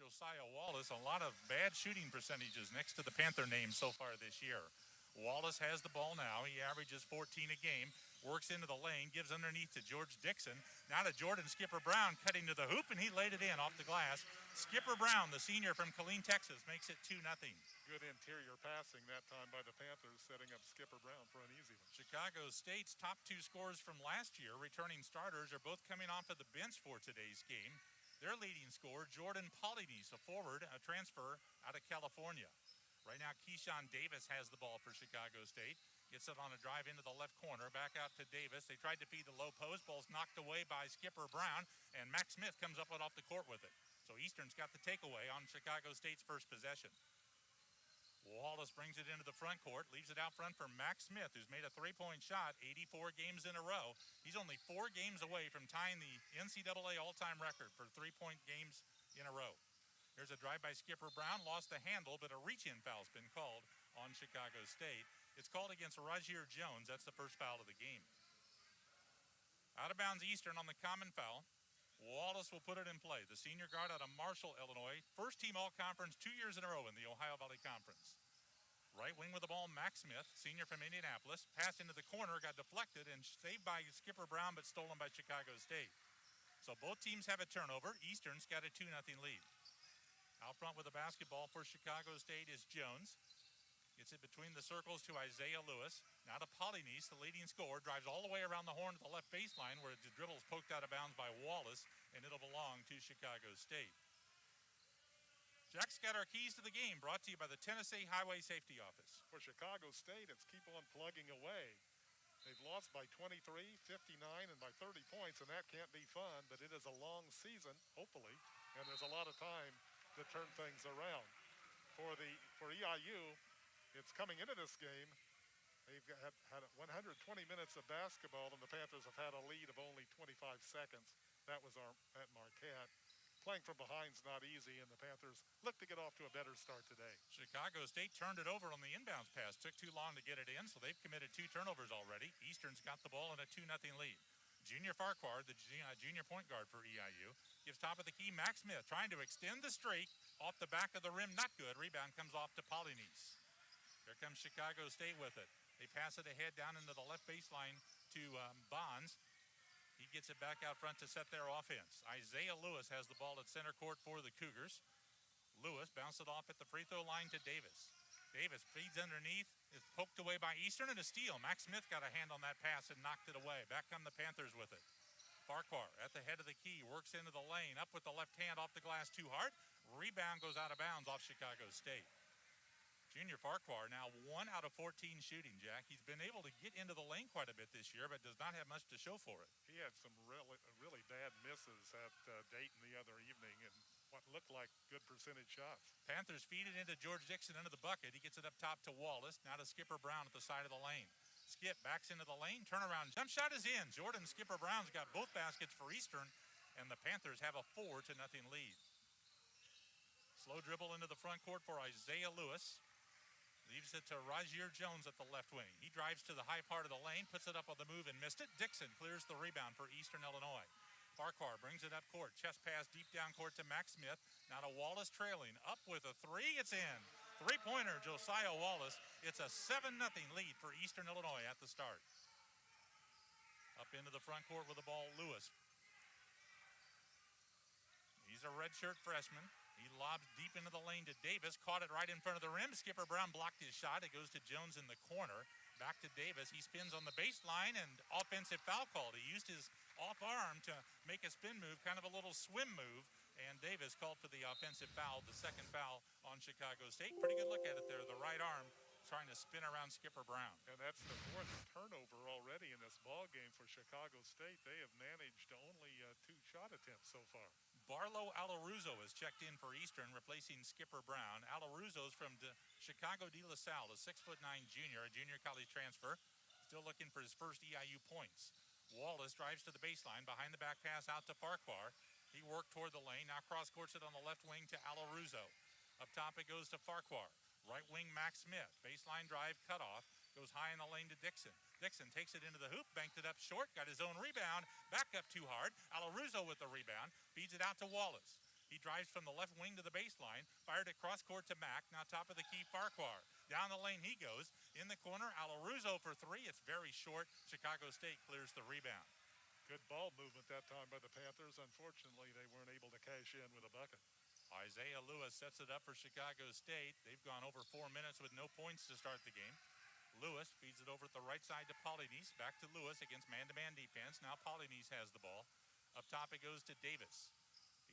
Josiah Wallace. A lot of bad shooting percentages next to the Panther name so far this year. Wallace has the ball now. He averages 14 a game. Works into the lane, gives underneath to George Dixon. Now to Jordan Skipper Brown, cutting to the hoop, and he laid it in off the glass. Skipper Brown, the senior from Killeen, Texas, makes it 2-0. Good interior passing that time by the Panthers, setting up Skipper Brown for an easy one. Chicago State's top two scorers from last year, returning starters, are both coming off of the bench for today's game. Their leading scorer, Jordan Polynice, a forward, a transfer out of California. Right now, Keyshawn Davis has the ball for Chicago State. Gets it on a drive into the left corner. Back out to Davis. They tried to feed the low post. Ball's knocked away by Skipper Brown, and Max Smith comes up and off the court with it. So Eastern's got the takeaway on Chicago State's first possession. Wallace brings it into the front court, leaves it out front for Max Smith, who's made a three-point shot 84 games in a row. He's only 4 games away from tying the NCAA all-time record for three-point games in a row. Here's a drive by Skipper Brown, lost the handle, but a reach-in foul's been called on Chicago State. It's called against Rajier Jones. That's the first foul of the game. Out of bounds Eastern on the common foul. Wallace will put it in play. The senior guard out of Marshall, Illinois. First team all-conference 2 years in a row in the Ohio Valley Conference. Right wing with the ball, Max Smith, senior from Indianapolis. Passed into the corner, got deflected, and saved by Skipper Brown, but stolen by Chicago State. So both teams have a turnover. Eastern's got a 2-0 lead. Out front with the basketball for Chicago State is Jones. Gets it between the circles to Isaiah Lewis. Now to Polynice, the leading scorer. Drives all the way around the horn to the left baseline where the dribble's poked out of bounds by Wallace, and it'll belong to Chicago State. Jack's got our keys to the game, brought to you by the Tennessee Highway Safety Office. For Chicago State, it's keep on plugging away. They've lost by 23, 59, and by 30 points, and that can't be fun, but it is a long season, hopefully, and there's a lot of time to turn things around. For EIU, it's coming into this game. They've had 120 minutes of basketball, and the Panthers have had a lead of only 25 seconds. That was at Marquette. Playing from behind's not easy, and the Panthers look to get off to a better start today. Chicago State turned it over on the inbounds pass. Took too long to get it in, so they've committed 2 turnovers already. Eastern's got the ball in a 2-0 lead. Junior Farquhar, the junior point guard for EIU, gives top of the key. Max Smith trying to extend the streak off the back of the rim. Not good. Rebound comes off to Polynice. Here comes Chicago State with it. They pass it ahead down into the left baseline to Bonds. He gets it back out front to set their offense. Isaiah Lewis has the ball at center court for the Cougars. Lewis bounced it off at the free throw line to Davis. Davis feeds underneath. It's poked away by Eastern, and a steal. Max Smith got a hand on that pass and knocked it away. Back come the Panthers with it. Farquhar at the head of the key, works into the lane, up with the left hand off the glass too hard. Rebound goes out of bounds off Chicago State. Junior Farquhar now 1 out of 14 shooting, Jack. He's been able to get into the lane quite a bit this year, but does not have much to show for it. He had some really bad misses at Dayton the other evening and what looked like good percentage shots. Panthers feed it into George Dixon into the bucket. He gets it up top to Wallace. Now to Skipper Brown at the side of the lane. Skip backs into the lane. Turnaround jump shot is in. Jordan Skipper Brown's got both baskets for Eastern, and the Panthers have a 4-0 lead. Slow dribble into the front court for Isaiah Lewis. Leaves it to Rajier Jones at the left wing. He drives to the high part of the lane, puts it up on the move and missed it. Dixon clears the rebound for Eastern Illinois. Farquhar brings it up court. Chest pass deep down court to Max Smith. Now to Wallace trailing. Up with a 3. It's in. Three-pointer, Josiah Wallace. It's a 7-0 lead for Eastern Illinois at the start. Up into the front court with the ball, Lewis. He's a redshirt freshman. He lobs deep into the lane to Davis. Caught it right in front of the rim. Skipper Brown blocked his shot. It goes to Jones in the corner. Back to Davis. He spins on the baseline and offensive foul called. He used his off arm to make a spin move, kind of a little swim move. And Davis called for the offensive foul, the second foul on Chicago State. Pretty good look at it there. The right arm trying to spin around Skipper Brown. And that's the 4th turnover already in this ball game for Chicago State. They have managed only 2 shot attempts so far. Barlow Alaruzo is checked in for Eastern, replacing Skipper Brown. Alaruzo's from Chicago de La Salle, a 6'9" junior, a junior college transfer. Still looking for his first EIU points. Wallace drives to the baseline, behind the back pass out to Farquhar. He worked toward the lane, now cross-courts it on the left wing to Alaruzo. Up top it goes to Farquhar. Right wing Max Smith, baseline drive cutoff, goes high in the lane to Dixon. Dixon takes it into the hoop, banked it up short, got his own rebound, back up too hard. Alaruzo with the rebound, feeds it out to Wallace. He drives from the left wing to the baseline, fired it cross court to Mack, now top of the key Farquhar. Down the lane he goes, in the corner, Alaruzo for three. It's very short. Chicago State clears the rebound. Good ball movement that time by the Panthers. Unfortunately, they weren't able to cash in with a bucket. Isaiah Lewis sets it up for Chicago State. They've gone over 4 minutes with no points to start the game. Lewis feeds it over at the right side to Polynice. Back to Lewis against man-to-man defense. Now Polynice has the ball. Up top it goes to Davis.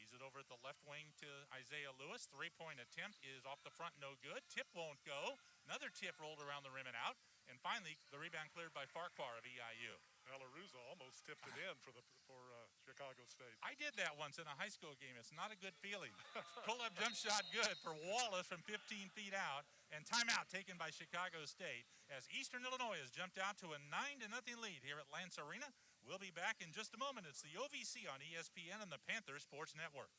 Feeds it over at the left wing to Isaiah Lewis. Three-point attempt is off the front, no good. Tip won't go. Another tip rolled around the rim and out. And finally, the rebound cleared by Farquhar of EIU. Alaruzo almost tipped it in for Chicago State. I did that once in a high school game. It's not a good feeling. Pull-up jump shot good for Wallace from 15 feet out. And timeout taken by Chicago State as Eastern Illinois has jumped out to a 9-0 lead here at Lance Arena. We'll be back in just a moment. It's the OVC on ESPN and the Panther Sports Network.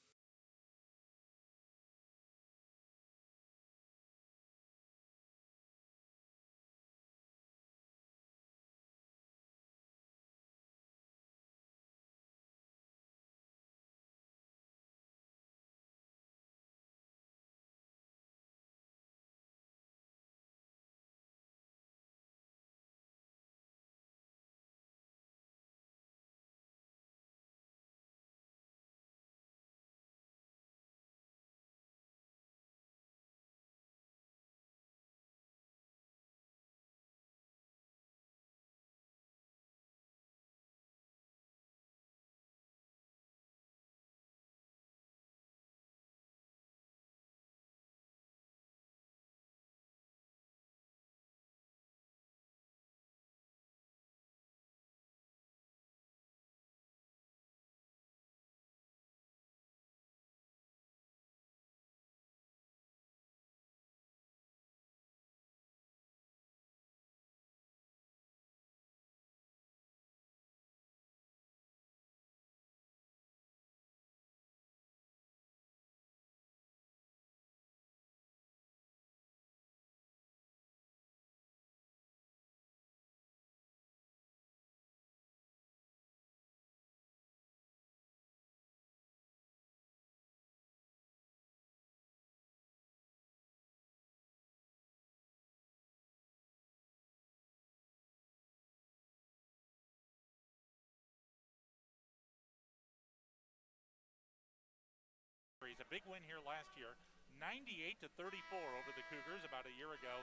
A big win here last year, 98-34 over the Cougars about a year ago.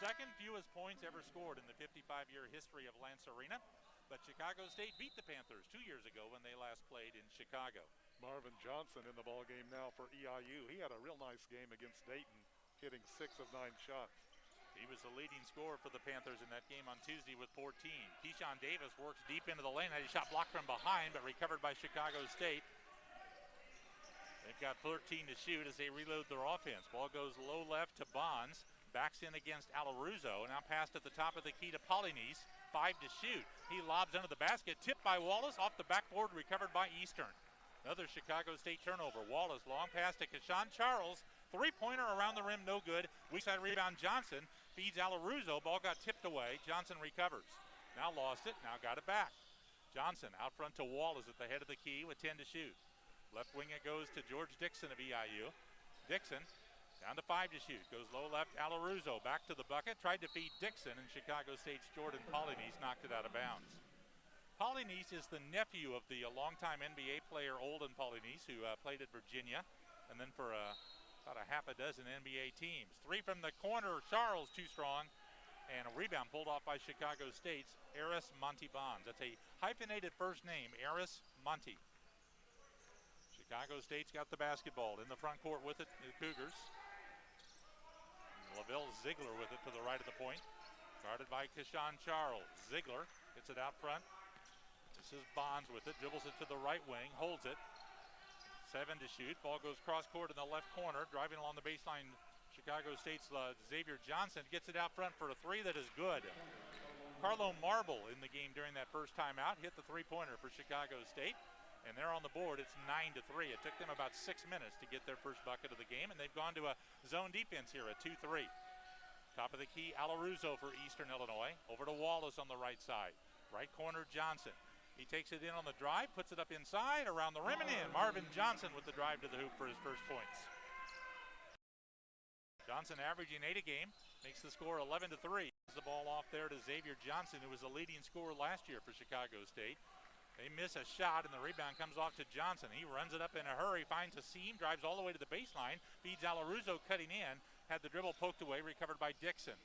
Second fewest points ever scored in the 55-year history of Lance Arena. But Chicago State beat the Panthers 2 years ago when they last played in Chicago. Marvin Johnson in the ball game now for EIU. He had a real nice game against Dayton, hitting 6 of 9 shots. He was the leading scorer for the Panthers in that game on Tuesday with 14. Keyshawn Davis works deep into the lane. Had a shot blocked from behind, but recovered by Chicago State. They've got 13 to shoot as they reload their offense. Ball goes low left to Bonds. Backs in against Alaruzo. Now passed at the top of the key to Polynice. 5 to shoot. He lobs under the basket. Tipped by Wallace. Off the backboard. Recovered by Eastern. Another Chicago State turnover. Wallace long pass to Kashawn Charles. Three-pointer around the rim. No good. Weak side rebound Johnson. Feeds Alaruzo. Ball got tipped away. Johnson recovers. Now lost it. Now got it back. Johnson out front to Wallace at the head of the key with 10 to shoot. Left wing it goes to George Dixon of EIU. Dixon down to 5 to shoot. Goes low left, Alaruzo back to the bucket. Tried to feed Dixon, and Chicago State's Jordan Polynice knocked it out of bounds. Polynice is the nephew of the longtime NBA player Olden Polynice, who played at Virginia, and then for about a half a dozen NBA teams. Three from the corner, Charles too strong, and a rebound pulled off by Chicago State's Aris Monty Bonds. That's a hyphenated first name, Aris Monty. Chicago State's got the basketball in the front court with it, the Cougars. Lavelle Ziegler with it to the right of the point. Guarded by Kashawn Charles. Ziegler gets it out front. This is Bonds with it, dribbles it to the right wing, holds it. 7 to shoot. Ball goes cross court in the left corner. Driving along the baseline, Chicago State's Xavier Johnson gets it out front for a three that is good. Carlo Marble in the game during that first time out. Hit the three-pointer for Chicago State. And they're on the board. It's 9 to 3. It took them about 6 minutes to get their first bucket of the game, and they've gone to a zone defense here at 2-3. Top of the key, Alaruzo for Eastern Illinois. Over to Wallace on the right side. Right corner, Johnson. He takes it in on the drive, puts it up inside, around the rim and in. Marvin Johnson with the drive to the hoop for his first points. Johnson averaging 8 a game, makes the score 11-3. The ball off there to Xavier Johnson, who was the leading scorer last year for Chicago State. They miss a shot, and the rebound comes off to Johnson. He runs it up in a hurry, finds a seam, drives all the way to the baseline, feeds Alaruzo cutting in, had the dribble poked away, recovered by Dixon.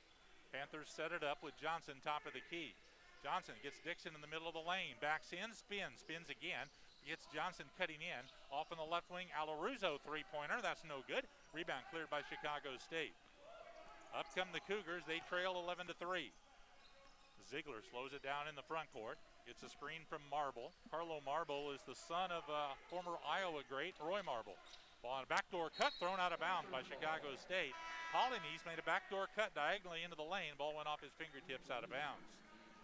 Panthers set it up with Johnson top of the key. Johnson gets Dixon in the middle of the lane, backs in, spins again, gets Johnson cutting in, off on the left wing, Alaruzo three-pointer, that's no good. Rebound cleared by Chicago State. Up come the Cougars, they trail 11-3. Ziegler slows it down in the front court, gets a screen from Marble. Carlo Marble is the son of former Iowa great Roy Marble. Ball on a backdoor cut, thrown out of bounds by Chicago State. Polynice made a backdoor cut diagonally into the lane, ball went off his fingertips out of bounds.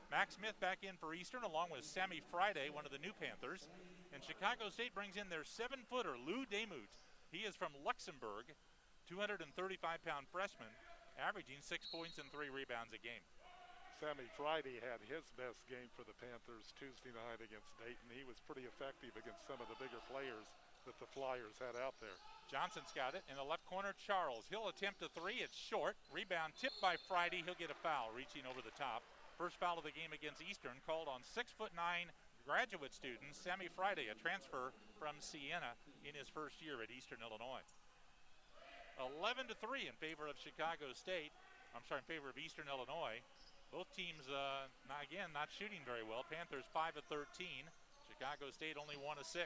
Max Smith back in for Eastern along with Sammy Friday, one of the new Panthers. And Chicago State brings in their 7-footer, Lou Demuth. He is from Luxembourg, 235-pound freshman, averaging 6 points and 3 rebounds a game. Sammy Friday had his best game for the Panthers Tuesday night against Dayton. He was pretty effective against some of the bigger players that the Flyers had out there. Johnson's got it in the left corner, Charles. He'll attempt a three, it's short. Rebound tipped by Friday, he'll get a foul reaching over the top. First foul of the game against Eastern, called on 6'9" graduate student Sammy Friday, a transfer from Siena in his first year at Eastern Illinois. 11-3 in favor of Chicago State. In favor of Eastern Illinois. Both teams, not shooting very well. Panthers 5 of 13. Chicago State only 1 of 6.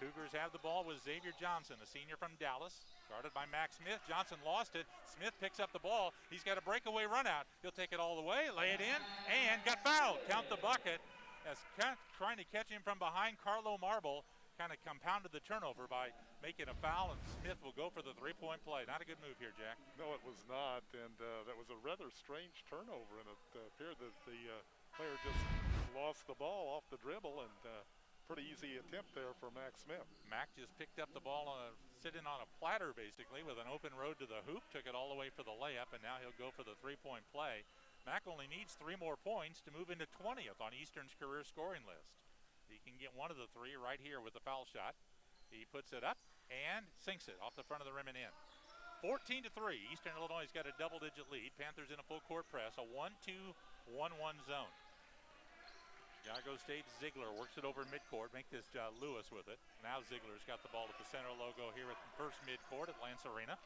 Cougars have the ball with Xavier Johnson, a senior from Dallas. Guarded by Max Smith. Johnson lost it. Smith picks up the ball. He's got a breakaway run out. He'll take it all the way, lay it in, and got fouled. Count the bucket. As trying to catch him from behind, Carlo Marble kind of compounded the turnover by making a foul, and Smith will go for the three-point play. Not a good move here, Jack. No, it was not, and that was a rather strange turnover, and it appeared that the player just lost the ball off the dribble, and pretty easy attempt there for Max Smith. Mac just picked up the ball sitting on a platter, basically, with an open road to the hoop, took it all the way for the layup, and now he'll go for the three-point play. Mac only needs 3 more points to move into 20th on Eastern's career scoring list. He can get one of the 3 right here with the foul shot. He puts it up and sinks it off the front of the rim and in. 14-3, Eastern Illinois has got a double-digit lead. Panthers in a full court press, a 1-2-1-1 zone. Chicago State Ziegler works it over midcourt, make this Lewis with it. Now Ziegler's got the ball at the center logo here at the first midcourt at Lance Arena.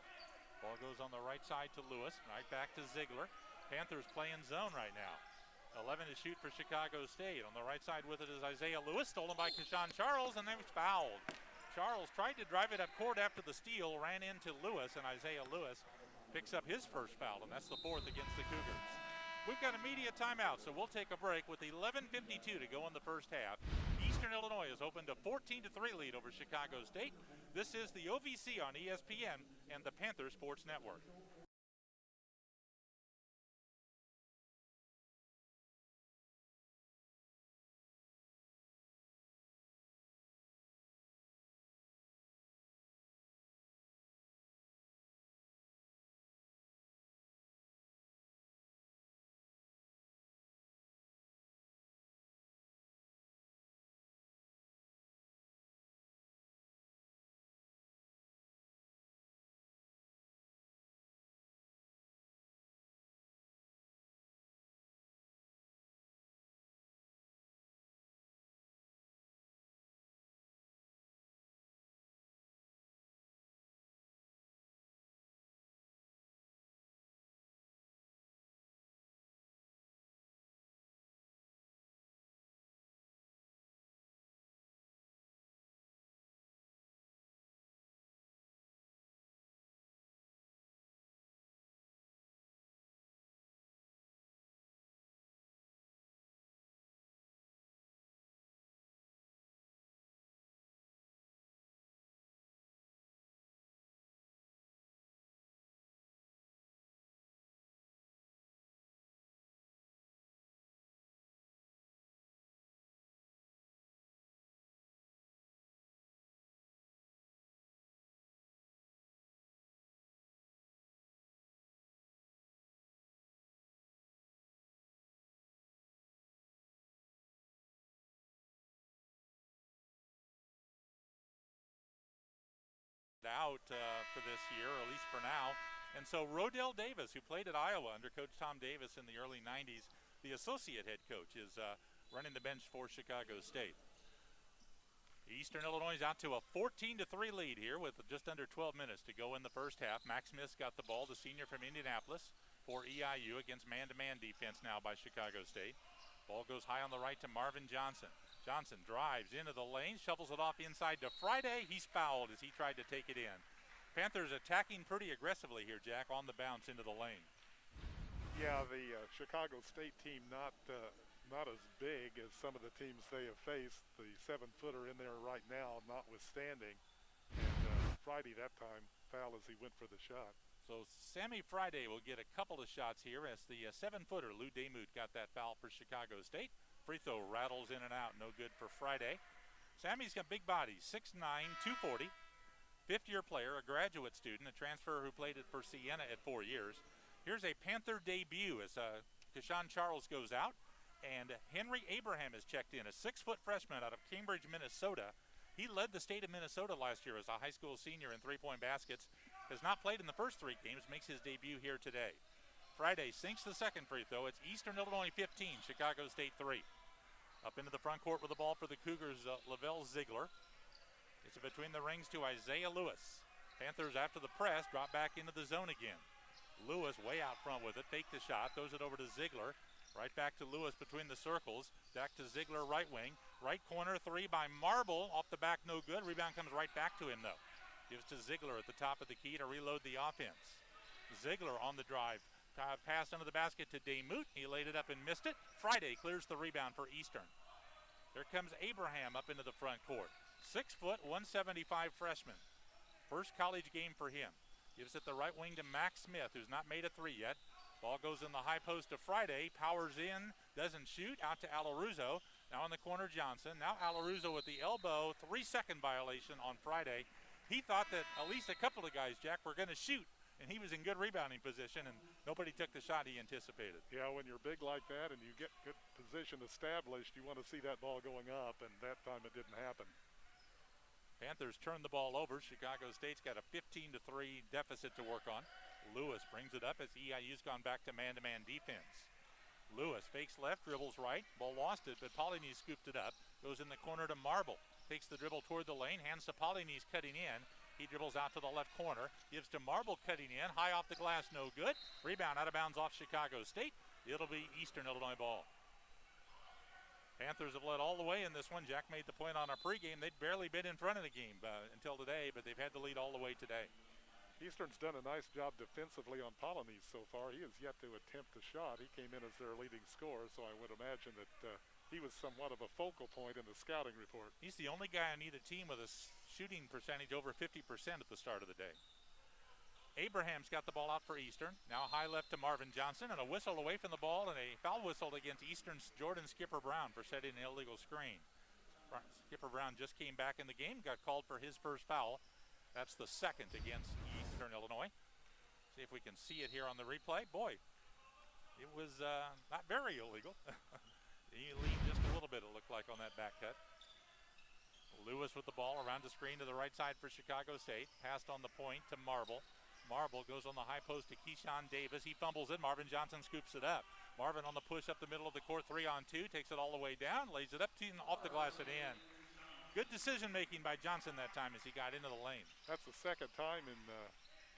Ball goes on the right side to Lewis, right back to Ziegler. Panthers playing zone right now. 11 to shoot for Chicago State. On the right side with it is Isaiah Lewis, stolen by Kashawn Charles, and then was fouled. Charles tried to drive it up court after the steal, ran into Lewis, and Isaiah Lewis picks up his first foul, and that's the 4th against the Cougars. We've got a media timeout, so we'll take a break with 11:52 to go in the first half. Eastern Illinois has opened a 14-3 lead over Chicago State. This is the OVC on ESPN and the Panther Sports Network. out for this year, or at least for now. And so Rodell Davis, who played at Iowa under Coach Tom Davis in the early 90s, the associate head coach, is running the bench for Chicago State. Eastern Illinois is out to a 14-3 lead here with just under 12 minutes to go in the first half. Max Smith's got the ball, the senior from Indianapolis, for EIU against man-to-man defense now by Chicago State. Ball goes high on the right to Marvin Johnson. Johnson drives into the lane, shovels it off inside to Friday. He's fouled as he tried to take it in. Panthers attacking pretty aggressively here, Jack, on the bounce into the lane. Yeah, the Chicago State team not as big as some of the teams they have faced. The 7-footer in there right now, notwithstanding. And Friday that time foul as he went for the shot. So Sammy Friday will get a couple of shots here as the 7-footer Lou Demuth got that foul for Chicago State. Free throw rattles in and out, no good for Friday. Sammy's got big body, 6'9", 240. Fifth-year player, a graduate student, a transfer who played it for Siena at 4 years. Here's a Panther debut as Keshawn Charles goes out, and Henry Abraham is checked in, a 6-foot freshman out of Cambridge, Minnesota. He led the state of Minnesota last year as a high school senior in three-point baskets. Has not played in the first 3 games, makes his debut here today. Friday sinks the second free throw. It's Eastern Illinois 15, Chicago State 3. Up into the front court with the ball for the Cougars, Lavelle Ziegler. It's between the rings to Isaiah Lewis. Panthers after the press drop back into the zone again. Lewis way out front with it, fake the shot, throws it over to Ziegler. Right back to Lewis between the circles. Back to Ziegler, right wing. Right corner, 3 by Marble. Off the back, no good. Rebound comes right back to him, though. Gives to Ziegler at the top of the key to reload the offense. Ziegler on the drive. Pass under the basket to Demuth. He laid it up and missed it. Friday clears the rebound for Eastern. There comes Abraham up into the front court. 6 foot, 175 freshman. First college game for him. Gives it the right wing to Max Smith, who's not made a 3 yet. Ball goes in the high post to Friday. Powers in, doesn't shoot. Out to Alaruso. Now in the corner, Johnson. Now Alaruso with the elbow. 3-second violation on Friday. He thought that at least a couple of guys, Jack, were going to shoot, and he was in good rebounding position, and nobody took the shot he anticipated. Yeah, when you're big like that and you get good position established, you want to see that ball going up, and that time it didn't happen. Panthers turn the ball over. Chicago State's got a 15-3 deficit to work on. Lewis brings it up as EIU's gone back to man-to-man defense. Lewis fakes left, dribbles right. Ball lost it, but Polynice scooped it up. Goes in the corner to Marble. Takes the dribble toward the lane, hands to Polynice cutting in. He dribbles out to the left corner, gives to Marble cutting in. High off the glass, no good. Rebound out of bounds off Chicago State. It'll be Eastern Illinois ball. Panthers have led all the way in this one. Jack made the point on our pregame. They'd barely been in front of the game until today, but they've had the lead all the way today. Eastern's done a nice job defensively on Polynice so far. He has yet to attempt a shot. He came in as their leading scorer, so I would imagine that he was somewhat of a focal point in the scouting report. He's the only guy on either team with a shooting percentage over 50% at the start of the day. Abraham's got the ball out for Eastern. Now high left to Marvin Johnson, and a whistle away from the ball, and a foul whistle against Eastern's Jordan Skipper Brown for setting an illegal screen. Skipper Brown just came back in the game, got called for his first foul. That's the second against Eastern Illinois. See if we can see it here on the replay. Boy, it was not very illegal. He leaned just a little bit, it looked like, on that back cut. Lewis with the ball around the screen to the right side for Chicago State. Passed on the point to Marble. Marble goes on the high post to Keyshawn Davis. He fumbles it. Marvin Johnson scoops it up. Marvin on the push up the middle of the court, 3-on-2. Takes it all the way down, lays it up, off the glass and in. Good decision making by Johnson that time as he got into the lane. That's the second time in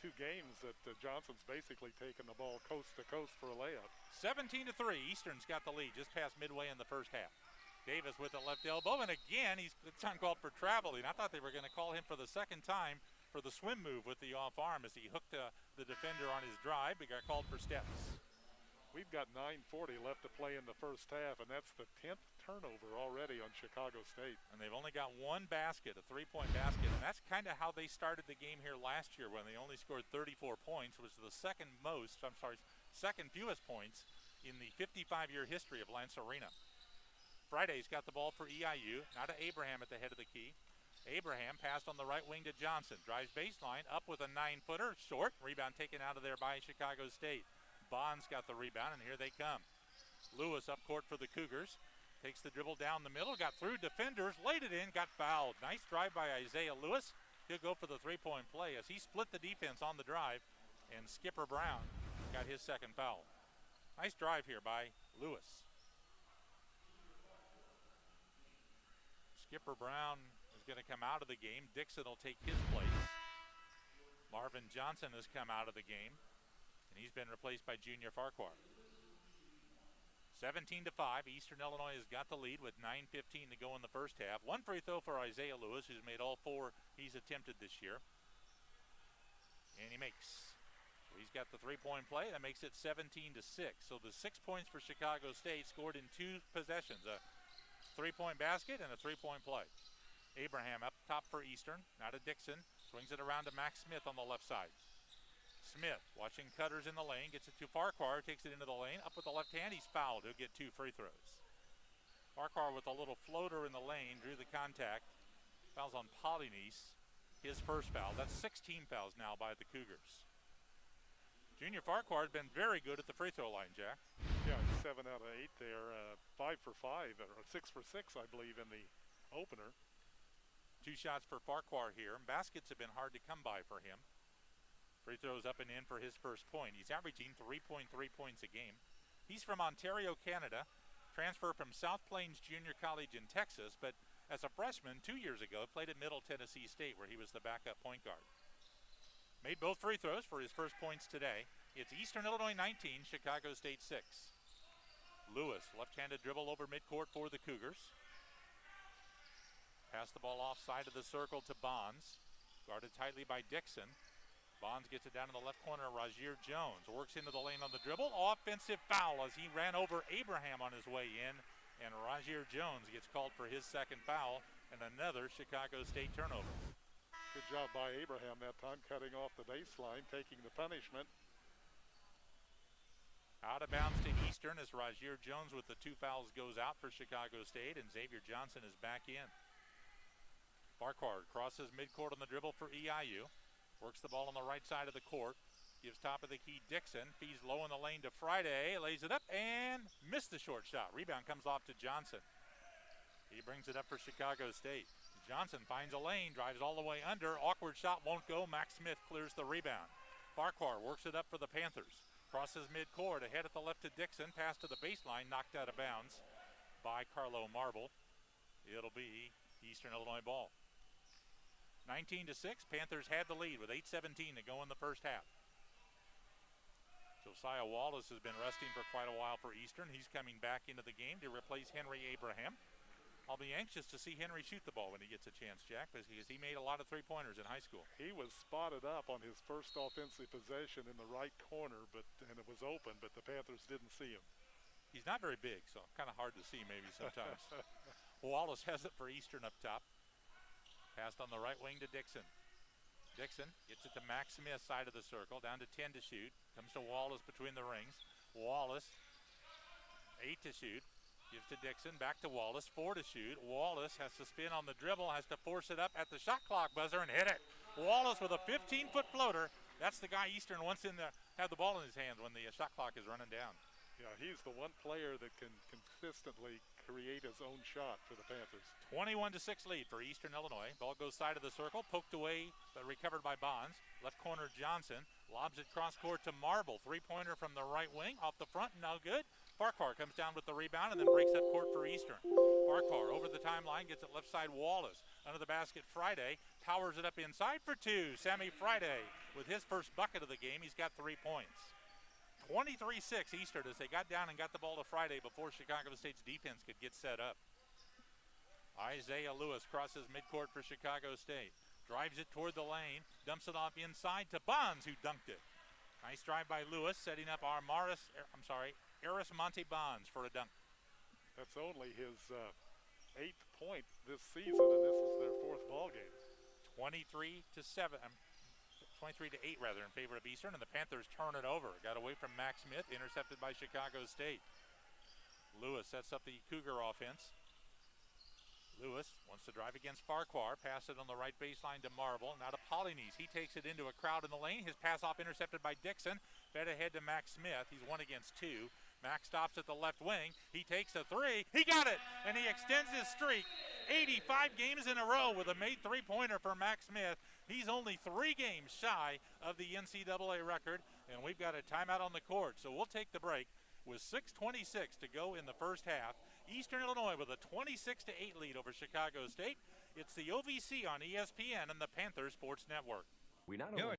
2 games that Johnson's basically taken the ball coast to coast for a layup. 17-3, Eastern's got the lead just past midway in the first half. Davis with the left elbow, and again, it's uncalled for traveling. I thought they were going to call him for the second time for the swim move with the off arm as he hooked the defender on his drive, but got called for steps. We've got 9:40 left to play in the first half, and that's the 10th turnover already on Chicago State. And they've only got 1 basket, a 3-point basket, and that's kind of how they started the game here last year when they only scored 34 points, which was the second fewest points in the 55-year history of Lance Arena. Friday's got the ball for EIU, now to Abraham at the head of the key. Abraham passed on the right wing to Johnson, drives baseline, up with a 9-footer, short, rebound taken out of there by Chicago State. Bond's got the rebound, and here they come. Lewis up court for the Cougars. Takes the dribble down the middle, got through defenders, laid it in, got fouled. Nice drive by Isaiah Lewis. He'll go for the three-point play as he split the defense on the drive, and Skipper Brown got his second foul. Nice drive here by Lewis. Skipper Brown is going to come out of the game. Dixon will take his place. Marvin Johnson has come out of the game, and he's been replaced by Junior Farquhar. 17-5, Eastern Illinois has got the lead with 9:15 to go in the first half. One free throw for Isaiah Lewis, who's made all four he's attempted this year. And he makes. So he's got the three-point play. That makes it 17-6. So the 6 points for Chicago State scored in 2 possessions, a three-point basket and a three-point play. Abraham up top for Eastern, now to Dixon. Swings it around to Max Smith on the left side. Smith watching cutters in the lane, gets it to Farquhar, takes it into the lane. Up with the left hand, he's fouled. He'll get 2 free throws. Farquhar with a little floater in the lane, drew the contact. Fouls on Polynice, his first foul. That's 16 fouls now by the Cougars. Junior Farquhar has been very good at the free throw line, Jack. Yeah, 7 out of 8 there, 5 for 5, or 6 for 6, I believe, in the opener. 2 shots for Farquhar here. Baskets have been hard to come by for him. Free throws up and in for his first point. He's averaging 3.3 points a game. He's from Ontario, Canada. Transfer from South Plains Junior College in Texas, but as a freshman 2 years ago, played at Middle Tennessee State where he was the backup point guard. Made both free throws for his first points today. It's Eastern Illinois 19, Chicago State 6. Lewis, left-handed dribble over midcourt for the Cougars. Pass the ball off side of the circle to Bonds. Guarded tightly by Dixon. Bonds gets it down in the left corner. Rajier Jones works into the lane on the dribble. Offensive foul as he ran over Abraham on his way in. And Rajier Jones gets called for his second foul and another Chicago State turnover. Good job by Abraham that time, cutting off the baseline, taking the punishment. Out of bounds to Eastern as Rajier Jones with the 2 fouls goes out for Chicago State, and Xavier Johnson is back in. Farquhar crosses midcourt on the dribble for EIU. Works the ball on the right side of the court. Gives top of the key Dixon. Feeds low in the lane to Friday. Lays it up and missed the short shot. Rebound comes off to Johnson. He brings it up for Chicago State. Johnson finds a lane, drives all the way under. Awkward shot won't go. Max Smith clears the rebound. Farquhar works it up for the Panthers. Crosses midcourt. Ahead at the left to Dixon. Pass to the baseline. Knocked out of bounds by Carlo Marble. It'll be Eastern Illinois ball. 19-6, Panthers had the lead with 8:17 to go in the first half. Josiah Wallace has been resting for quite a while for Eastern. He's coming back into the game to replace Henry Abraham. I'll be anxious to see Henry shoot the ball when he gets a chance, Jack, because he made a lot of three-pointers in high school. He was spotted up on his first offensive possession in the right corner, and it was open, but the Panthers didn't see him. He's not very big, so kind of hard to see maybe sometimes. Wallace has it for Eastern up top. Passed on the right wing to Dixon. Dixon gets it to Max Smith, side of the circle, down to 10 to shoot. Comes to Wallace between the rings. Wallace, 8 to shoot. Gives to Dixon, back to Wallace, 4 to shoot. Wallace has to spin on the dribble, has to force it up at the shot clock buzzer and hit it. Wallace with a 15-foot floater. That's the guy Eastern wants to have the ball in his hands when the shot clock is running down. Yeah, he's the one player that can consistently create his own shot for the Panthers. 21-6 lead for Eastern Illinois. Ball goes side of the circle, poked away, but recovered by Bonds. Left corner Johnson lobs it cross court to Marble. Three-pointer from the right wing, off the front, no good. Farquhar comes down with the rebound and then breaks up court for Eastern. Farquhar over the timeline, gets it left side Wallace. Under the basket Friday, powers it up inside for 2. Sammy Friday with his first bucket of the game. He's got 3 points. 23-6 Eastern as they got down and got the ball to Friday before Chicago State's defense could get set up. Isaiah Lewis crosses midcourt for Chicago State. Drives it toward the lane, dumps it off inside to Bonds, who dunked it. Nice drive by Lewis, setting up Aris Monte Bonds for a dunk. That's only his 8th point this season, and this is their 4th ball game. 23-8 rather in favor of Eastern, and the Panthers turn it over. Got away from Max Smith, intercepted by Chicago State. Lewis sets up the Cougar offense. Lewis wants to drive against Farquhar, pass it on the right baseline to Marble, now to Polynice. He takes it into a crowd in the lane. His pass off intercepted by Dixon. Fed ahead to Max Smith. He's 1 against 2. Max stops at the left wing. He takes a 3. He got it, and he extends his streak. 85 games in a row with a made three-pointer for Max Smith. He's only 3 games shy of the NCAA record, and we've got a timeout on the court. So we'll take the break with 6:26 to go in the first half. Eastern Illinois with a 26-8 lead over Chicago State. It's the OVC on ESPN and the Panther Sports Network. We not only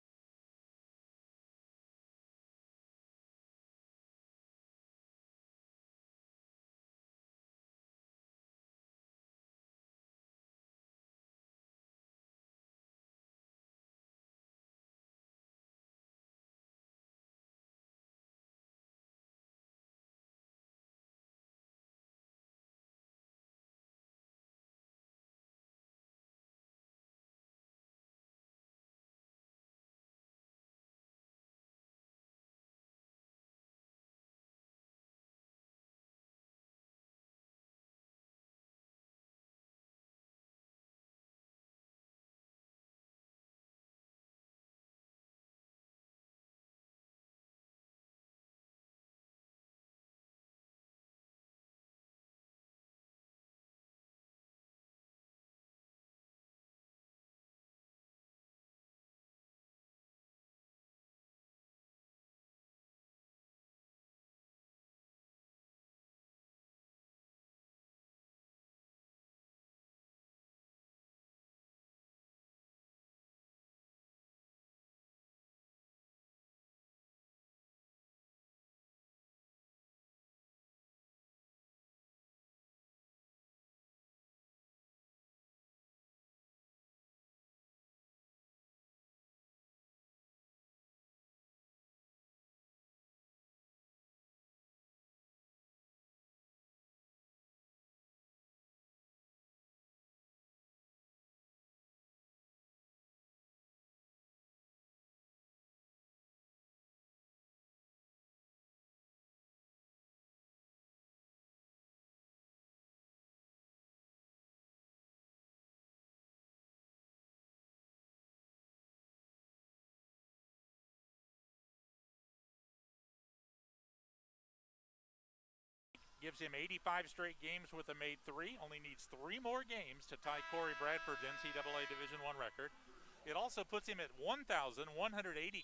Gives him 85 straight games with a made 3. Only needs 3 more games to tie Corey Bradford's NCAA Division I record. It also puts him at 1,180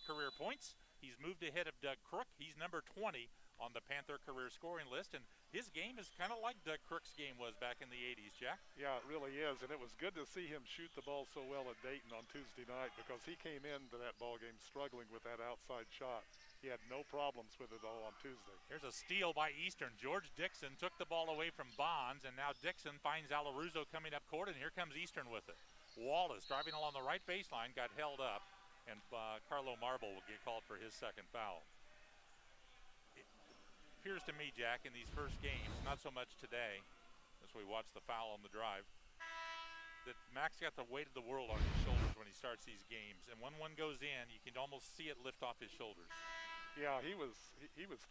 career points. He's moved ahead of Doug Crook. He's number 20 on the Panther career scoring list, and his game is kind of like Doug Crook's game was back in the 80s, Jack. Yeah, it really is, and it was good to see him shoot the ball so well at Dayton on Tuesday night, because he came into that ball game struggling with that outside shot. He had no problems with it all on Tuesday. Here's a steal by Eastern. George Dixon took the ball away from Bonds, and now Dixon finds Alaruzo coming up court, and here comes Eastern with it. Wallace driving along the right baseline, got held up, and Carlo Marble will get called for his second foul. It appears to me, Jack, in these first games, not so much today, as we watch the foul on the drive, that Max got the weight of the world on his shoulders when he starts these games, and when one goes in, you can almost see it lift off his shoulders. Yeah, he was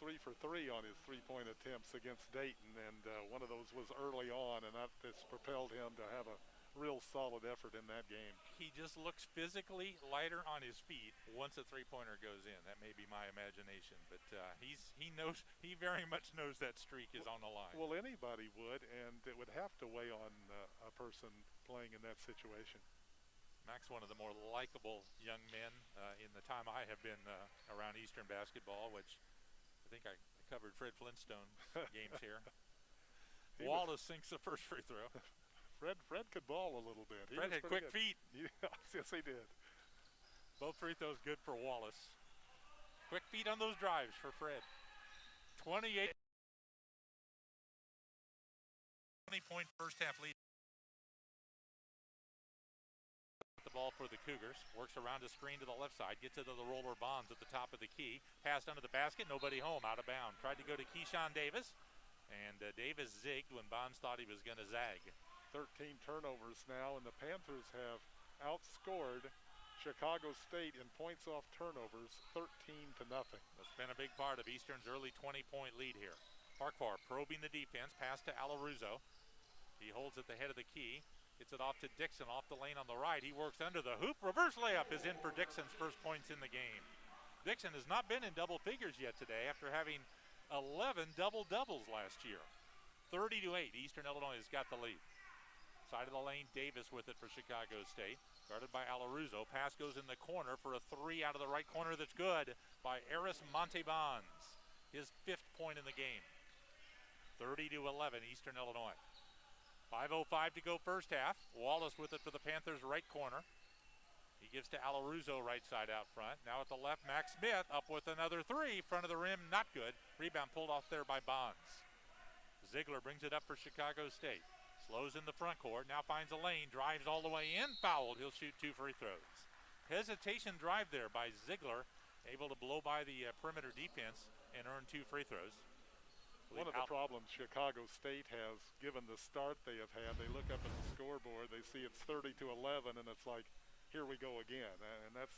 3 for 3 on his three-point attempts against Dayton, and one of those was early on, and that's propelled him to have a real solid effort in that game. He just looks physically lighter on his feet once a three-pointer goes in. That may be my imagination, but he very much knows that streak is on the line. Well, anybody would, and it would have to weigh on a person playing in that situation. Max, one of the more likable young men in the time I have been around Eastern basketball, which I think I covered Fred Flintstone games here. Wallace sinks the first free throw. Fred could ball a little bit. Fred had quick feet. Yes, he did. Both free throws good for Wallace. Quick feet on those drives for Fred. 20-point first half lead. The ball for the Cougars. Works around a screen to the left side. Gets it to the roller Bonds at the top of the key. Passed under the basket. Nobody home. Out of bounds. Tried to go to Keyshawn Davis. And Davis zigged when Bonds thought he was going to zag. 13 turnovers now, and the Panthers have outscored Chicago State in points off turnovers 13-0. That's been a big part of Eastern's early 20-point lead here. Farquhar probing the defense. Pass to Alaruzo. He holds at the head of the key. Gets it off to Dixon off the lane on the right. He works under the hoop. Reverse layup is in for Dixon's first points in the game. Dixon has not been in double figures yet today after having 11 double-doubles last year. 30-8. Eastern Illinois has got the lead. Side of the lane, Davis with it for Chicago State. Guarded by Alaruzo. Pass goes in the corner for a three out of the right corner that's good by Eris Montebans. His 5th point in the game. 30-11, Eastern Illinois. 5:05 to go first half. Wallace with it for the Panthers right corner. He gives to Alaruzo right side out front. Now at the left, Max Smith up with another three. Front of the rim, not good. Rebound pulled off there by Bonds. Ziegler brings it up for Chicago State. Slows in the front court, now finds a lane, drives all the way in, fouled. He'll shoot 2 free throws. Hesitation drive there by Ziegler, able to blow by the perimeter defense and earn 2 free throws. One of the problems Chicago State has, given the start they have had, they look up at the scoreboard, they see it's 30-11, and it's like, here we go again. And that's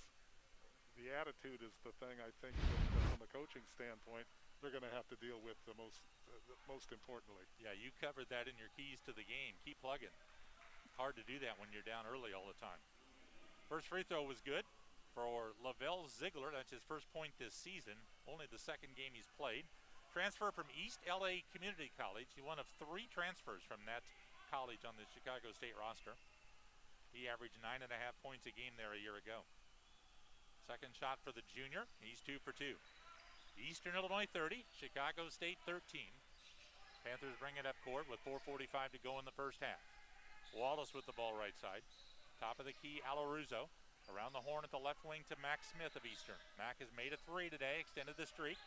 the attitude is the thing I think that from a coaching standpoint, they're going to have to deal with the most importantly. Yeah, you covered that in your keys to the game. Keep plugging. Hard to do that when you're down early all the time. First free throw was good for Lavelle Ziegler. That's his first point this season. Only the 2nd game he's played. Transfer from East LA Community College. He's one of 3 transfers from that college on the Chicago State roster. He averaged 9.5 points a game there a year ago. Second shot for the junior. He's 2 for 2. Eastern Illinois 30, Chicago State 13. Panthers bring it up court with 4:45 to go in the first half. Wallace with the ball right side. Top of the key, Alaruzo. Around the horn at the left wing to Max Smith of Eastern. Mac has made a 3 today, extended the streak.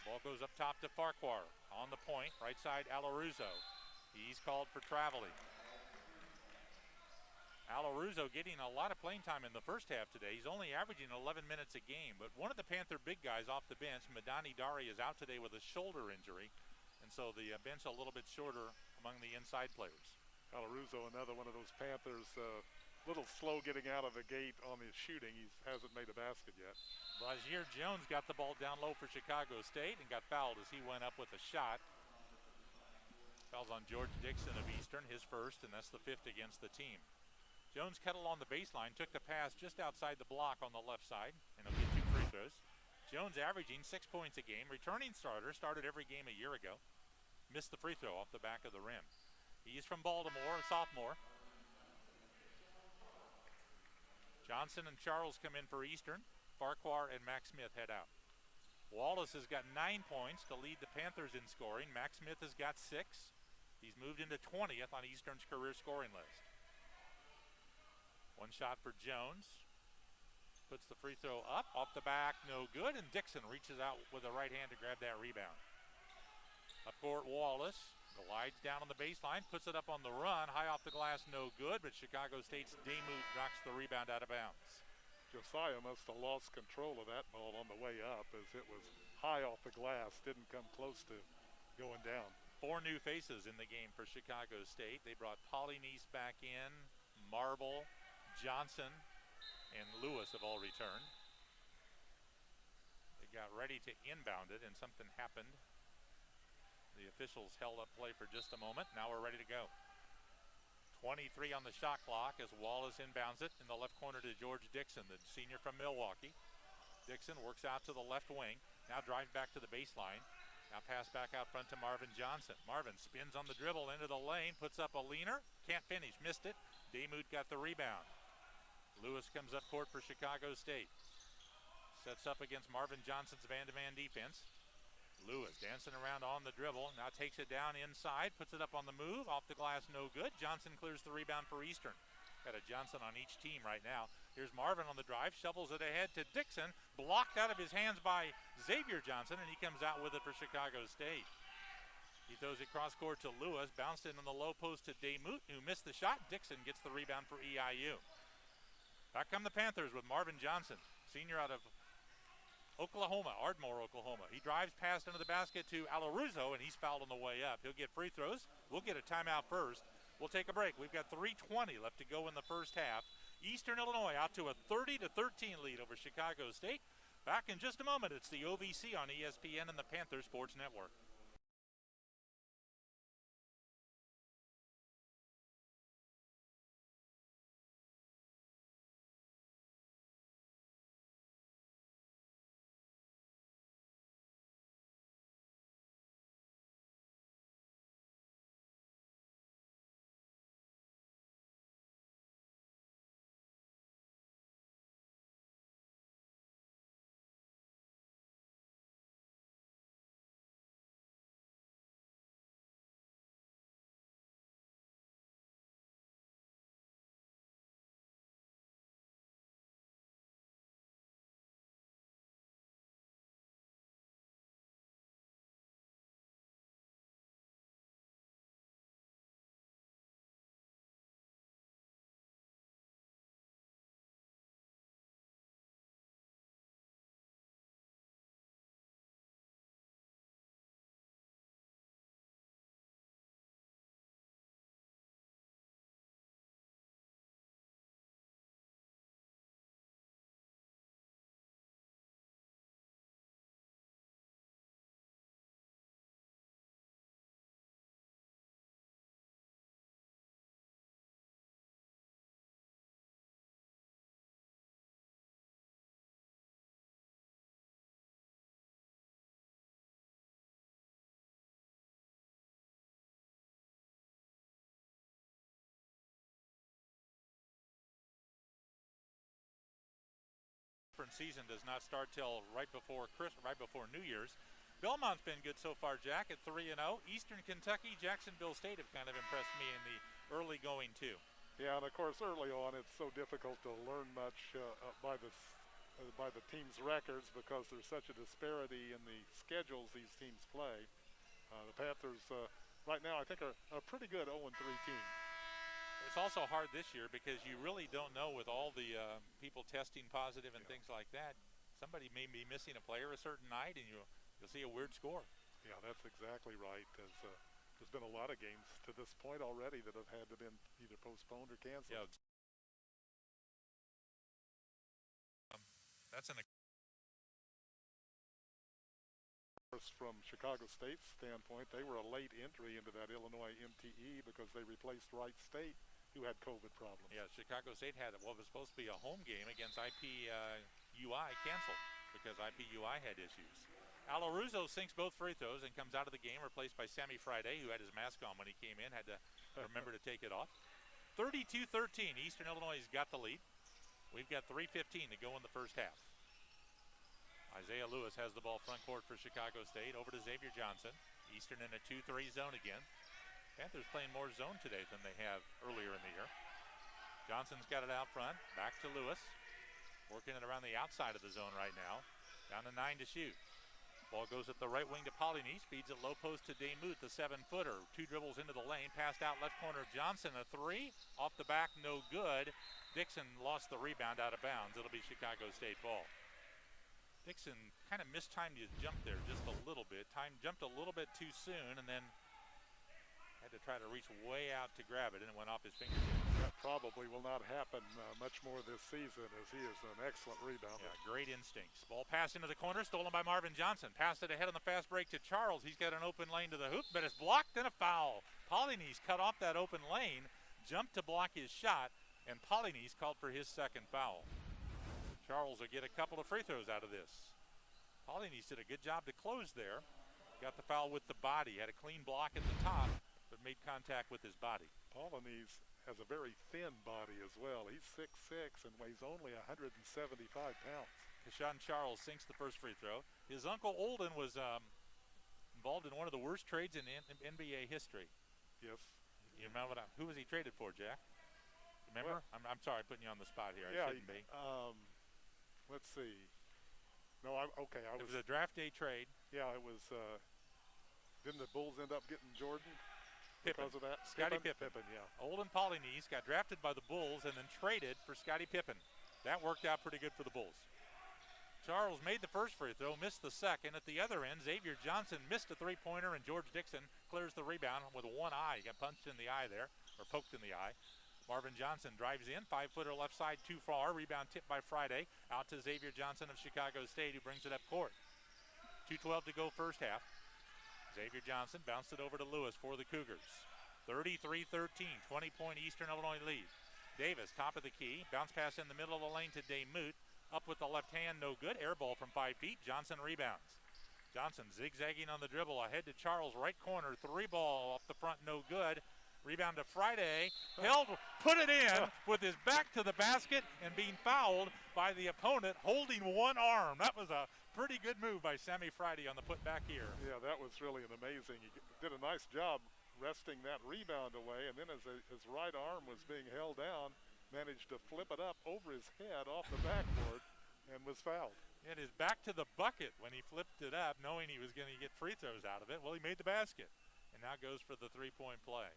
Ball goes up top to Farquhar. On the point, right side, Alaruzo. He's called for traveling. Alaruzo getting a lot of playing time in the first half today. He's only averaging 11 minutes a game, but one of the Panther big guys off the bench, Madani Dari, is out today with a shoulder injury, and so the bench a little bit shorter among the inside players. Alaruzo, another one of those Panthers, little slow getting out of the gate on his shooting. He hasn't made a basket yet. Brazier Jones got the ball down low for Chicago State and got fouled as he went up with a shot. Fouls on George Dixon of Eastern, his first, and that's the 5th against the team. Jones Kettle on the baseline, took the pass just outside the block on the left side, and he'll get 2 free throws. Jones averaging 6 points a game, returning starter, started every game a year ago. Missed the free throw off the back of the rim. He's from Baltimore, a sophomore. Johnson and Charles come in for Eastern. Farquhar and Max Smith head out. Wallace has got 9 points to lead the Panthers in scoring. Max Smith has got 6. He's moved into 20th on Eastern's career scoring list. One shot for Jones. Puts the free throw up, off the back, no good, and Dixon reaches out with a right hand to grab that rebound. Up court, Wallace glides down on the baseline, puts it up on the run, high off the glass, no good, but Chicago State's Demuth knocks the rebound out of bounds. Josiah must have lost control of that ball on the way up as it was high off the glass, didn't come close to going down. 4 new faces in the game for Chicago State. They brought Polynice back in, Marble, Johnson, and Lewis have all returned. They got ready to inbound it, and something happened. The officials held up play for just a moment. Now we're ready to go. 23 on the shot clock as Wallace inbounds it in the left corner to George Dixon, the senior from Milwaukee. Dixon works out to the left wing, now drives back to the baseline. Now pass back out front to Marvin Johnson. Marvin spins on the dribble into the lane, puts up a leaner, can't finish, missed it. Demuth got the rebound. Lewis comes up court for Chicago State. Sets up against Marvin Johnson's man-to-man defense. Lewis dancing around on the dribble, now takes it down inside, puts it up on the move, off the glass, no good. Johnson clears the rebound for Eastern. Got a Johnson on each team right now. Here's Marvin on the drive, shovels it ahead to Dixon, blocked out of his hands by Xavier Johnson, and he comes out with it for Chicago State. He throws it cross court to Lewis, bounced in on the low post to Demuth, who missed the shot. Dixon gets the rebound for EIU. Back come the Panthers with Marvin Johnson, senior out of Oklahoma, Ardmore, Oklahoma. He drives past under the basket to Alaruzo, and he's fouled on the way up. He'll get free throws. We'll get a timeout first. We'll take a break. We've got 3:20 left to go in the first half. Eastern Illinois out to a 30-13 lead over Chicago State. Back in just a moment. It's the OVC on ESPN and the Panther Sports Network. season does not start till right before New Year's. Belmont's been good so far, Jack, at 3-0. Eastern Kentucky, Jacksonville State have kind of impressed me in the early going too. Yeah, and of course early on it's so difficult to learn much by the team's records because there's such a disparity in the schedules these teams play. The Panthers right now I think are a pretty good 0-3 team. It's also hard this year because you really don't know with all the people testing positive and things like that. Somebody may be missing a player a certain night and you'll see a weird score. Yeah, that's exactly right. There's been a lot of games to this point already that have had to been either postponed or canceled. Yeah. That's an from Chicago State's standpoint, they were a late entry into that Illinois MTE because they replaced Wright State, who had COVID problems. Yeah, Chicago State had what was supposed to be a home game against IPUI canceled because IPUI had issues. Alaruzo sinks both free throws and comes out of the game, replaced by Sammy Friday, who had his mask on when he came in, had to remember to take it off. 32-13, Eastern Illinois has got the lead. We've got 3:15 to go in the first half. Isaiah Lewis has the ball front court for Chicago State. Over to Xavier Johnson. Eastern in a 2-3 zone again. Panthers playing more zone today than they have earlier in the year. Johnson's got it out front. Back to Lewis. Working it around the outside of the zone right now. Down to 9 to shoot. Ball goes at the right wing to Polynice. Feeds it low post to Demuth, the 7-footer. 2 dribbles into the lane. Passed out left corner. Johnson, a 3. Off the back, no good. Dixon lost the rebound out of bounds. It'll be Chicago State ball. Dixon kind of mistimed his jump there just a little bit. Jumped a little bit too soon and then had to try to reach way out to grab it and it went off his fingertips. That probably will not happen much more this season as he is an excellent rebounder. Yeah, great instincts. Ball passed into the corner, stolen by Marvin Johnson. Passed it ahead on the fast break to Charles. He's got an open lane to the hoop, but it's blocked and a foul. Polynice cut off that open lane, jumped to block his shot, and Polynice called for his second foul. Charles will get a couple of free throws out of this. Polynice did a good job to close there. Got the foul with the body. Had a clean block at the top, but made contact with his body. Polynice has a very thin body as well. He's 6'6" and weighs only 175 pounds. Kashawn Charles sinks the first free throw. His uncle Olden was involved in one of the worst trades in NBA history. Yes. You remember who was he traded for, Jack? Remember? Well, I'm sorry, putting you on the spot here. Yeah, I shouldn't be. Let's see. No, okay. It was a draft day trade. Yeah, it was. Didn't the Bulls end up getting Jordan Pippen. because of that? Scottie Pippen. Yeah. Olden Polynice got drafted by the Bulls and then traded for Scottie Pippen. That worked out pretty good for the Bulls. Charles made the first free throw, missed the second. At the other end, Xavier Johnson missed a three-pointer, and George Dixon clears the rebound with one eye. He got punched in the eye there, or poked in the eye. Marvin Johnson drives in, 5-footer left side too far. Rebound tipped by Friday. Out to Xavier Johnson of Chicago State, who brings it up court. 2:12 to go first half. Xavier Johnson bounced it over to Lewis for the Cougars. 33-13, 20-point Eastern Illinois lead. Davis, top of the key. Bounce pass in the middle of the lane to Demuth. Up with the left hand, no good. Air ball from 5 feet. Johnson rebounds. Johnson zigzagging on the dribble. Ahead to Charles, right corner. 3-ball off the front, no good. Rebound to Friday, put it in with his back to the basket and being fouled by the opponent holding one arm. That was a pretty good move by Sammy Friday on the putback here. Yeah, that was really an amazing. He did a nice job wresting that rebound away, and then as his right arm was being held down, managed to flip it up over his head off the backboard and was fouled. It is back to the bucket when he flipped it up, knowing he was going to get free throws out of it. Well, he made the basket, and now goes for the three-point play.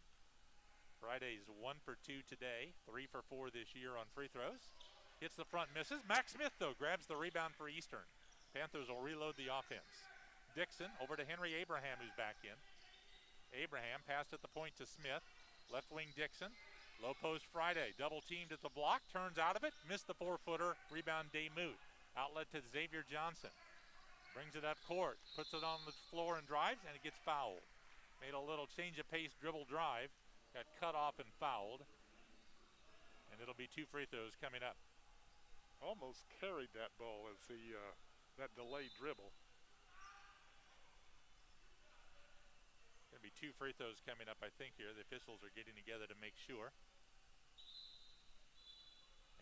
Friday's 1 for 2 today, 3 for 4 this year on free throws. Hits the front, misses. Max Smith, though, grabs the rebound for Eastern. Panthers will reload the offense. Dixon over to Henry Abraham, who's back in. Abraham passed at the point to Smith. Left wing Dixon. Low post Friday. Double teamed at the block. Turns out of it. Missed the 4-footer. Rebound Demuth. Outlet to Xavier Johnson. Brings it up court. Puts it on the floor and drives, and it gets fouled. Made a little change of pace dribble drive. Got cut off and fouled. And it'll be 2 free throws coming up. Almost carried that ball as he, that delayed dribble. Going to be 2 free throws coming up, I think, here. The officials are getting together to make sure.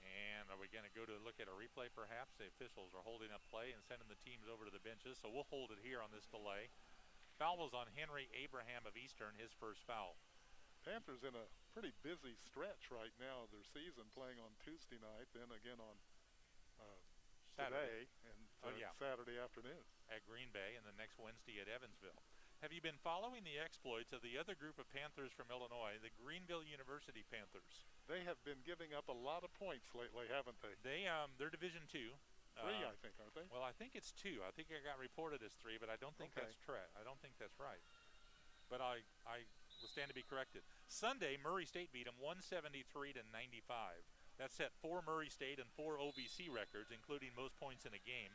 And a Are we going to go to look at a replay perhaps? The officials are holding up play and sending the teams over to the benches, so we'll hold it here on this delay. Foul was on Henry Abraham of Eastern, his first foul. Panthers in a pretty busy stretch right now of their season, playing on Tuesday night, then again on today and Saturday afternoon at Green Bay, and the next Wednesday at Evansville. Have you been following the exploits of the other group of Panthers from Illinois, the Greenville University Panthers? They have been giving up a lot of points lately, haven't they? They're Division II. 3, I think, aren't they? Well, I think it's 2. I think it got reported as 3, but I don't think that's correct. I don't think that's right. But I will stand to be corrected. Sunday, Murray State beat them 173-95. That set 4 Murray State and 4 OVC records, including most points in a game.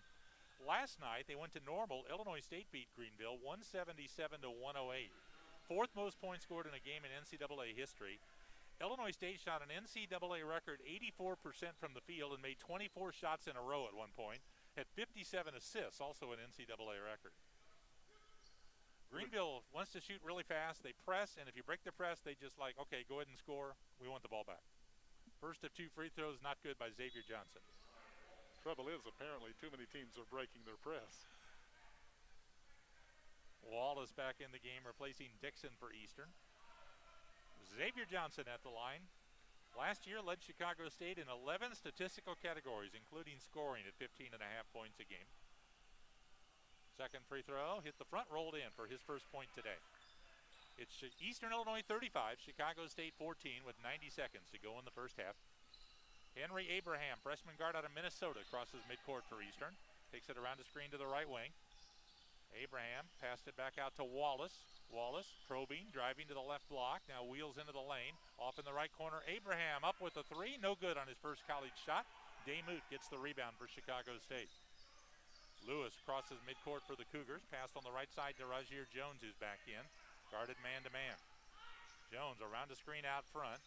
Last night, they went to Normal. Illinois State beat Greenville 177-108. 4th most points scored in a game in NCAA history. Illinois State shot an NCAA record 84% from the field and made 24 shots in a row at one point. Had 57 assists, also an NCAA record. Greenville wants to shoot really fast. They press, and if you break the press, they just like, okay, go ahead and score. We want the ball back. First of 2 free throws, not good by Xavier Johnson. Trouble is, apparently too many teams are breaking their press. Wallace back in the game, replacing Dixon for Eastern. Xavier Johnson at the line. Last year led Chicago State in 11 statistical categories, including scoring at 15.5 points a game. Second free throw, hit the front, rolled in for his first point today. It's Eastern Illinois 35, Chicago State 14 with 90 seconds to go in the first half. Henry Abraham, freshman guard out of Minnesota, crosses midcourt for Eastern. Takes it around the screen to the right wing. Abraham passed it back out to Wallace. Wallace probing, driving to the left block. Now wheels into the lane. Off in the right corner, Abraham up with a 3. No good on his first college shot. Damoot gets the rebound for Chicago State. Lewis crosses midcourt for the Cougars. Passed on the right side to Rajier Jones, who's back in. Guarded man-to-man. Jones around the screen out front.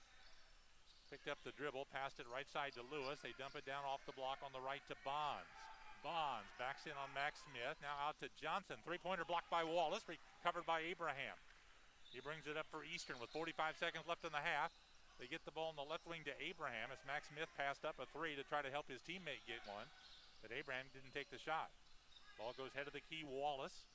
Picked up the dribble, passed it right side to Lewis. They dump it down off the block on the right to Bonds. Bonds backs in on Max Smith. Now out to Johnson. 3-pointer blocked by Wallace, recovered by Abraham. He brings it up for Eastern with 45 seconds left in the half. They get the ball in the left wing to Abraham as Max Smith passed up a 3 to try to help his teammate get one. But Abraham didn't take the shot. Ball goes head of the key, Wallace.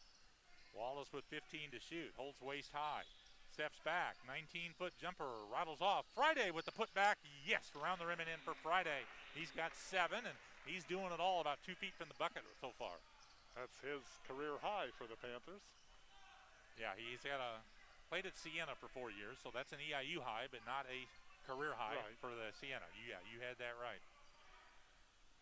Wallace with 15 to shoot, holds waist high. Steps back, 19-foot jumper, rattles off. Friday with the putback, yes, around the rim and in for Friday. He's got 7, and he's doing it all about 2 feet from the bucket so far. That's his career high for the Panthers. Yeah, he's played at Siena for 4 years, so that's an EIU high, but not a career high for the Siena. Yeah, you had that right.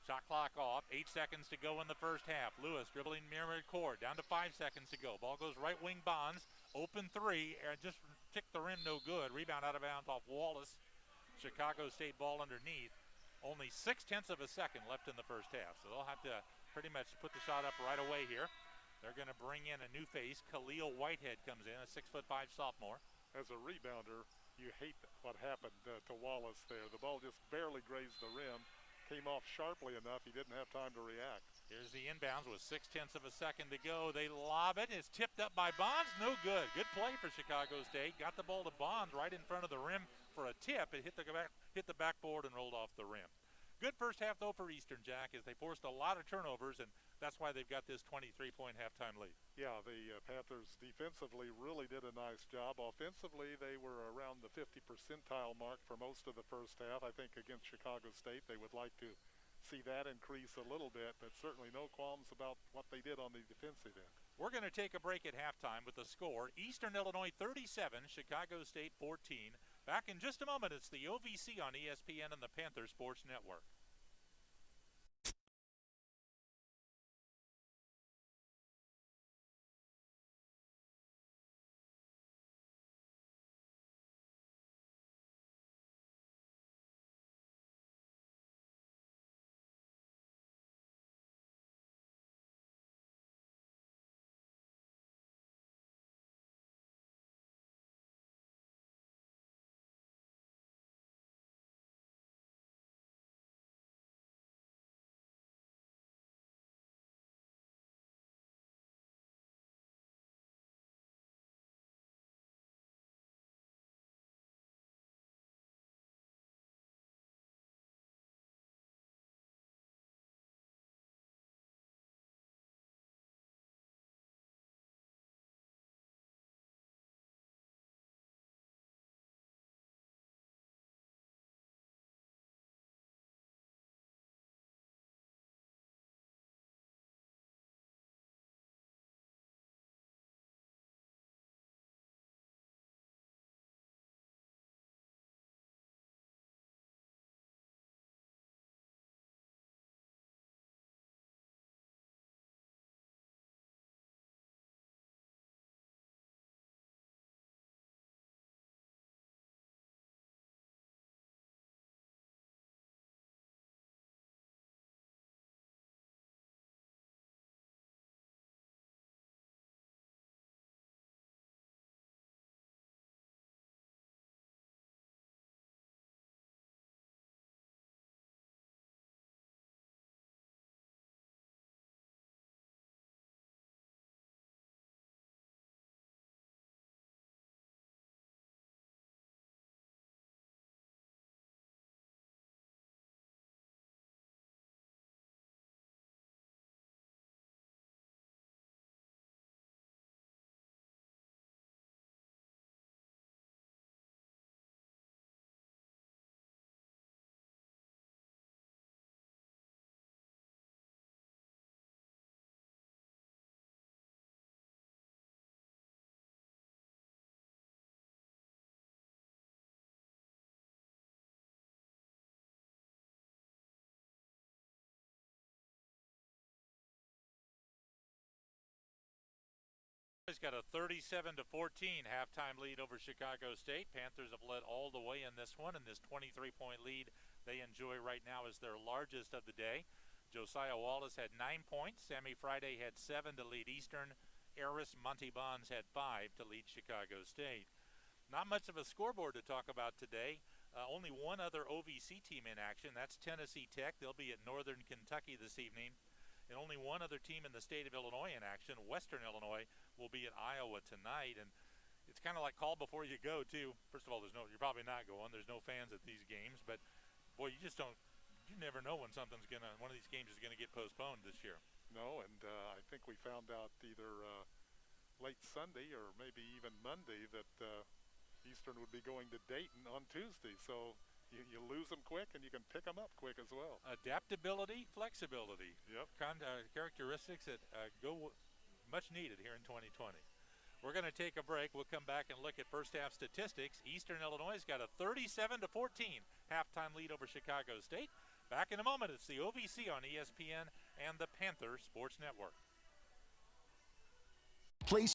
Shot clock off, 8 seconds to go in the first half. Lewis dribbling near midcourt, down to 5 seconds to go. Ball goes right wing Bonds, open 3, just ticked the rim, no good. Rebound out of bounds off Wallace. Chicago State ball underneath. Only 0.6 of a second left in the first half, so they'll have to pretty much put the shot up right away here. They're going to bring in a new face. Khalil Whitehead comes in, a 6'5" sophomore. As a rebounder, you hate what happened to Wallace there. The ball just barely grazed the rim. Came off sharply enough, he didn't have time to react. Here's the inbounds with 0.6 of a second to go. They lob it. It's tipped up by Bonds. No good. Good play for Chicago State. Got the ball to Bonds right in front of the rim for a tip. It hit the backboard and rolled off the rim. Good first half, though, for Eastern, Jack, as they forced a lot of turnovers, and that's why they've got this 23-point halftime lead. Yeah, the Panthers defensively really did a nice job. Offensively, they were around the 50 percentile mark for most of the first half. I think against Chicago State, they would like to see that increase a little bit, but certainly no qualms about what they did on the defensive end. We're going to take a break at halftime with the score. Eastern Illinois 37, Chicago State 14. Back in just a moment, it's the OVC on ESPN and the Panther Sports Network. Illinois got a 37-14 halftime lead over Chicago State. Panthers have led all the way in this one, and this 23-point lead they enjoy right now is their largest of the day. Josiah Wallace had 9 points. Sammy Friday had 7 to lead Eastern. Eris Montibons had 5 to lead Chicago State. Not much of a scoreboard to talk about today. Only one other OVC team in action. That's Tennessee Tech. They'll be at Northern Kentucky this evening. And only one other team in the state of Illinois in action. Western Illinois will be at Iowa tonight. And it's kind of like call before you go, too. First of all, you're probably not going. There's no fans at these games. But, boy, you never know when one of these games is going to get postponed this year. No, and I think we found out either late Sunday or maybe even Monday that Eastern would be going to Dayton on Tuesday. So you lose them quick and you can pick them up quick as well. Adaptability, flexibility. Yep. Characteristics that go much needed here in 2020. We're going to take a break. We'll come back and look at first half statistics. Eastern Illinois got a 37-14 halftime lead over Chicago State. Back in a moment. It's the OVC on ESPN and the Panther Sports Network. Place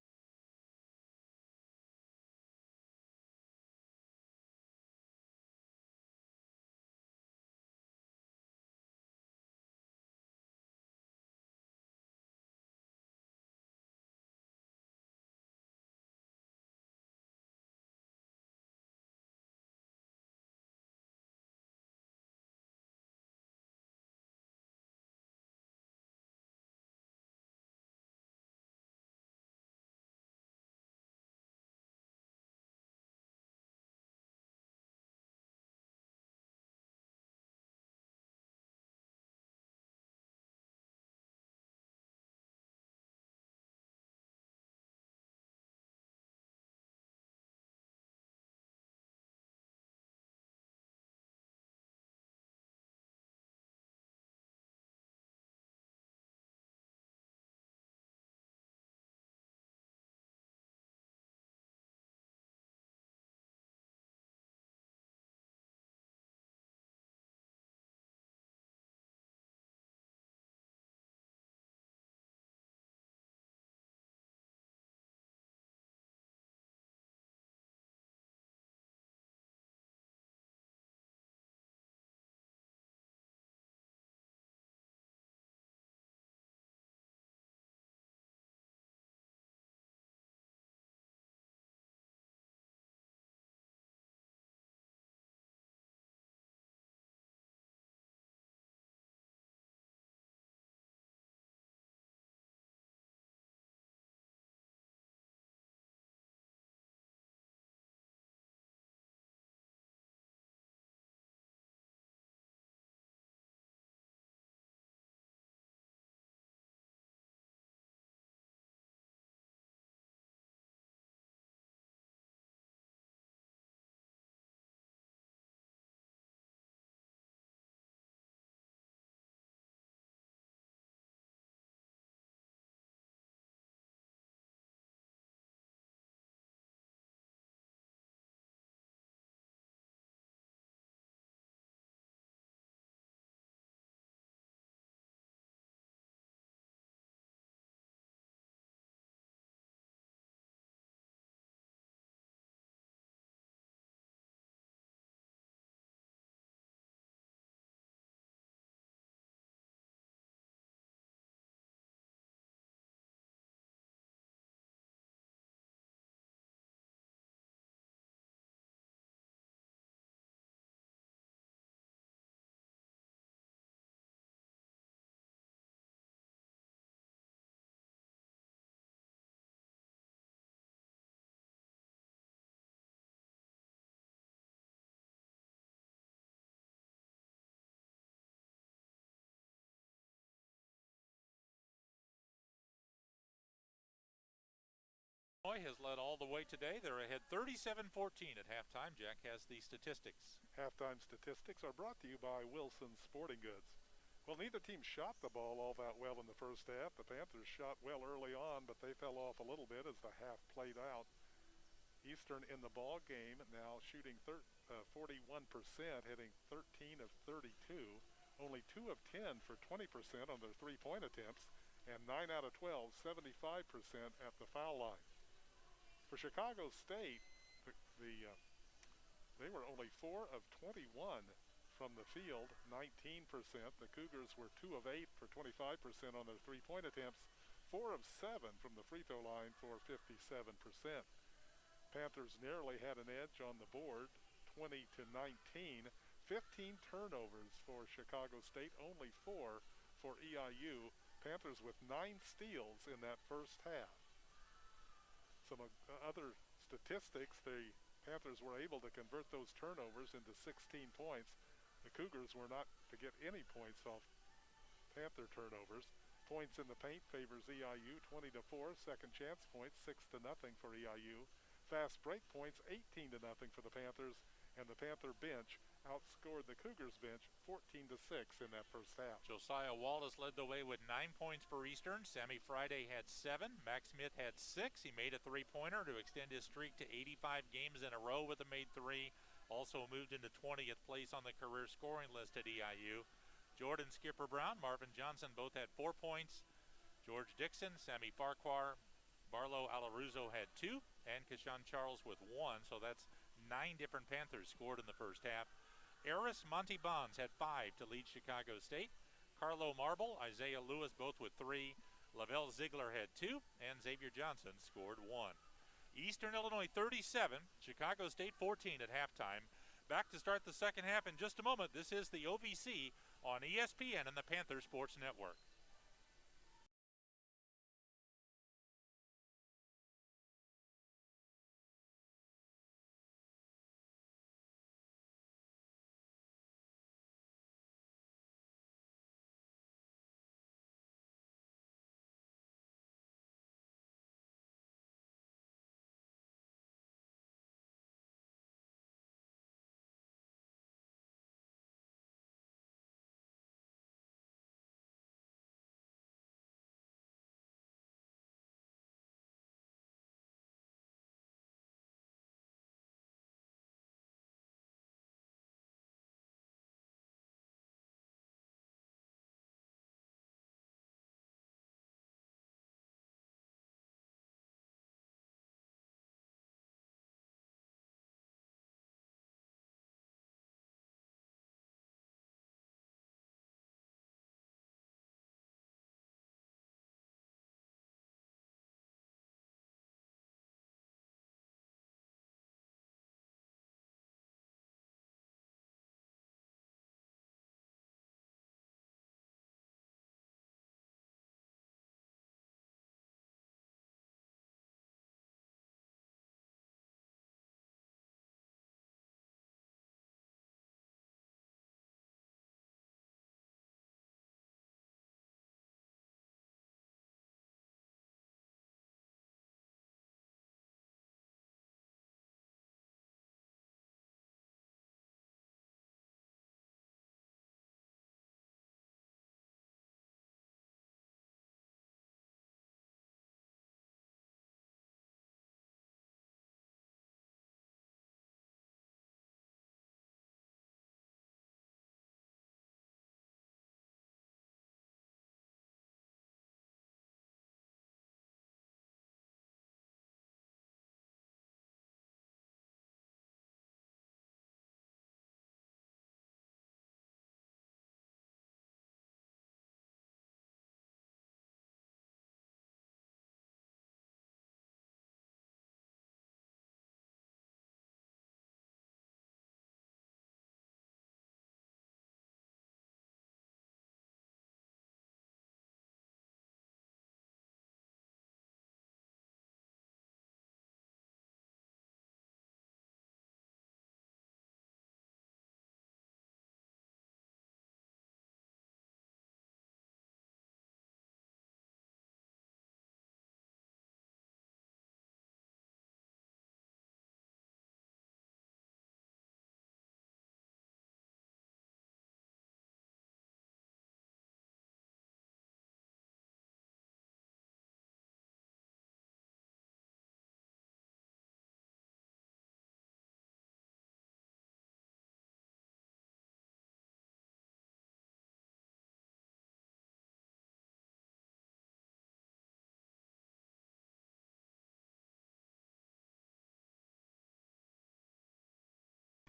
Illinois has led all the way today. They're ahead 37-14 at halftime. Jack has the statistics. Halftime statistics are brought to you by Wilson Sporting Goods. Well, neither team shot the ball all that well in the first half. The Panthers shot well early on, but they fell off a little bit as the half played out. Eastern in the ball game now shooting 41%, hitting 13 of 32. Only 2 of 10 for 20% on their three-point attempts. and 9 out of 12, 75% at the foul line. For Chicago State, they were only 4 of 21 from the field, 19%. The Cougars were 2 of 8 for 25% on their three-point attempts, 4 of 7 from the free throw line for 57%. Panthers narrowly had an edge on the board, 20-19. 15 turnovers for Chicago State, only 4 for EIU. Panthers with 9 steals in that first half. Some other statistics, the Panthers were able to convert those turnovers into 16 points. The Cougars were not to get any points off Panther turnovers. Points in the paint favors EIU, 20-4. Second chance points, 6-0 for EIU. Fast break points, 18-0 for the Panthers, and the Panther bench outscored the Cougars bench 14-6 in that first half. Josiah Wallace led the way with 9 points for Eastern. Sammy Friday had 7. Max Smith had 6. He made a three-pointer to extend his streak to 85 games in a row with a made 3. Also moved into 20th place on the career scoring list at EIU. Jordan Skipper Brown, Marvin Johnson both had 4 points. George Dixon, Sammy Farquhar, Barlow Alaruzo had 2, and Kashawn Charles with 1. So that's 9 different Panthers scored in the first half. Eris Monty Bonds had 5 to lead Chicago State. Carlo Marble, Isaiah Lewis both with 3. Lavelle Ziegler had 2, and Xavier Johnson scored 1. Eastern Illinois 37, Chicago State 14 at halftime. Back to start the second half in just a moment. This is the OVC on ESPN and the Panther Sports Network.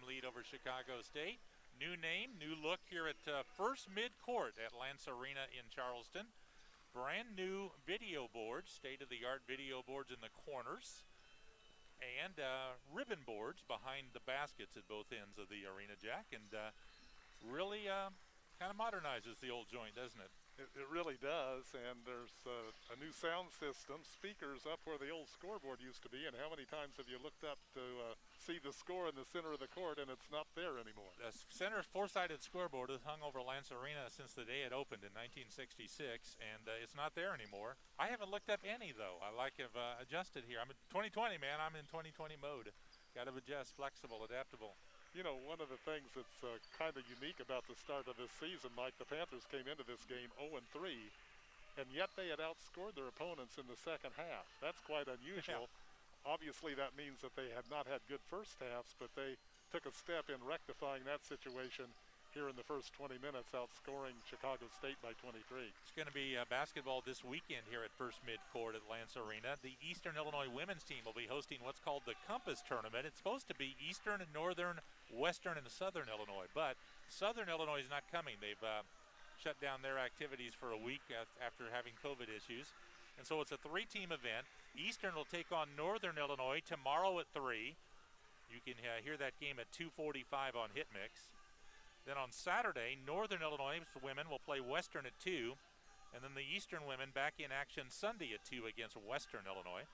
lead over Chicago State. New name, new look here at First Midcourt at Lance Arena in Charleston. Brand new video boards, state-of-the-art video boards in the corners, and ribbon boards behind the baskets at both ends of the arena, Jack, and really kind of modernizes the old joint, doesn't it? It really does, and there's a new sound system, speakers up where the old scoreboard used to be, and how many times have you looked up to see the score in the center of the court, and it's not there anymore? The center four-sided scoreboard has hung over Lance Arena since the day it opened in 1966, and it's not there anymore. I haven't looked up any, though. I like have adjusted here. I'm in 2020, man. I'm in 2020 mode. Got to adjust, flexible, adaptable. You know, one of the things that's kind of unique about the start of this season, Mike, the Panthers came into this game 0-3, and yet they had outscored their opponents in the second half. That's quite unusual. Yeah. Obviously, that means that they had not had good first halves, but they took a step in rectifying that situation here in the first 20 minutes, outscoring Chicago State by 23. It's going to be basketball this weekend here at First Midcourt at Lance Arena. The Eastern Illinois women's team will be hosting what's called the Compass Tournament. It's supposed to be Eastern and Northern, Western and Southern Illinois, but Southern Illinois is not coming. They've shut down their activities for a week after having COVID issues. And so it's a three-team event. Eastern will take on Northern Illinois tomorrow at 3. You can hear that game at 2:45 on HitMix. Then on Saturday, Northern Illinois women will play Western at 2, and then the Eastern women back in action Sunday at 2 against Western Illinois.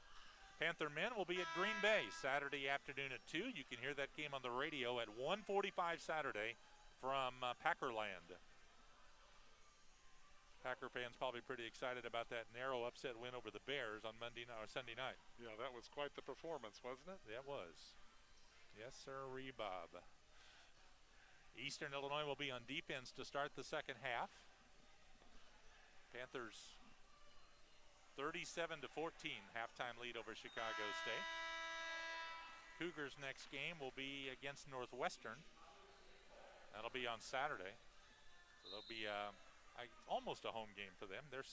Panther men will be at Green Bay Saturday afternoon at 2. You can hear that game on the radio at 1:45 Saturday from Packerland. Packer fans probably pretty excited about that narrow upset win over the Bears on Sunday night. Yeah, that was quite the performance, wasn't it? That was. Yes, sir, Bob. Eastern Illinois will be on defense to start the second half. Panthers 37-14 halftime lead over Chicago State. Cougars' next game will be against Northwestern. That'll be on Saturday. So they'll be almost a home game for them. They're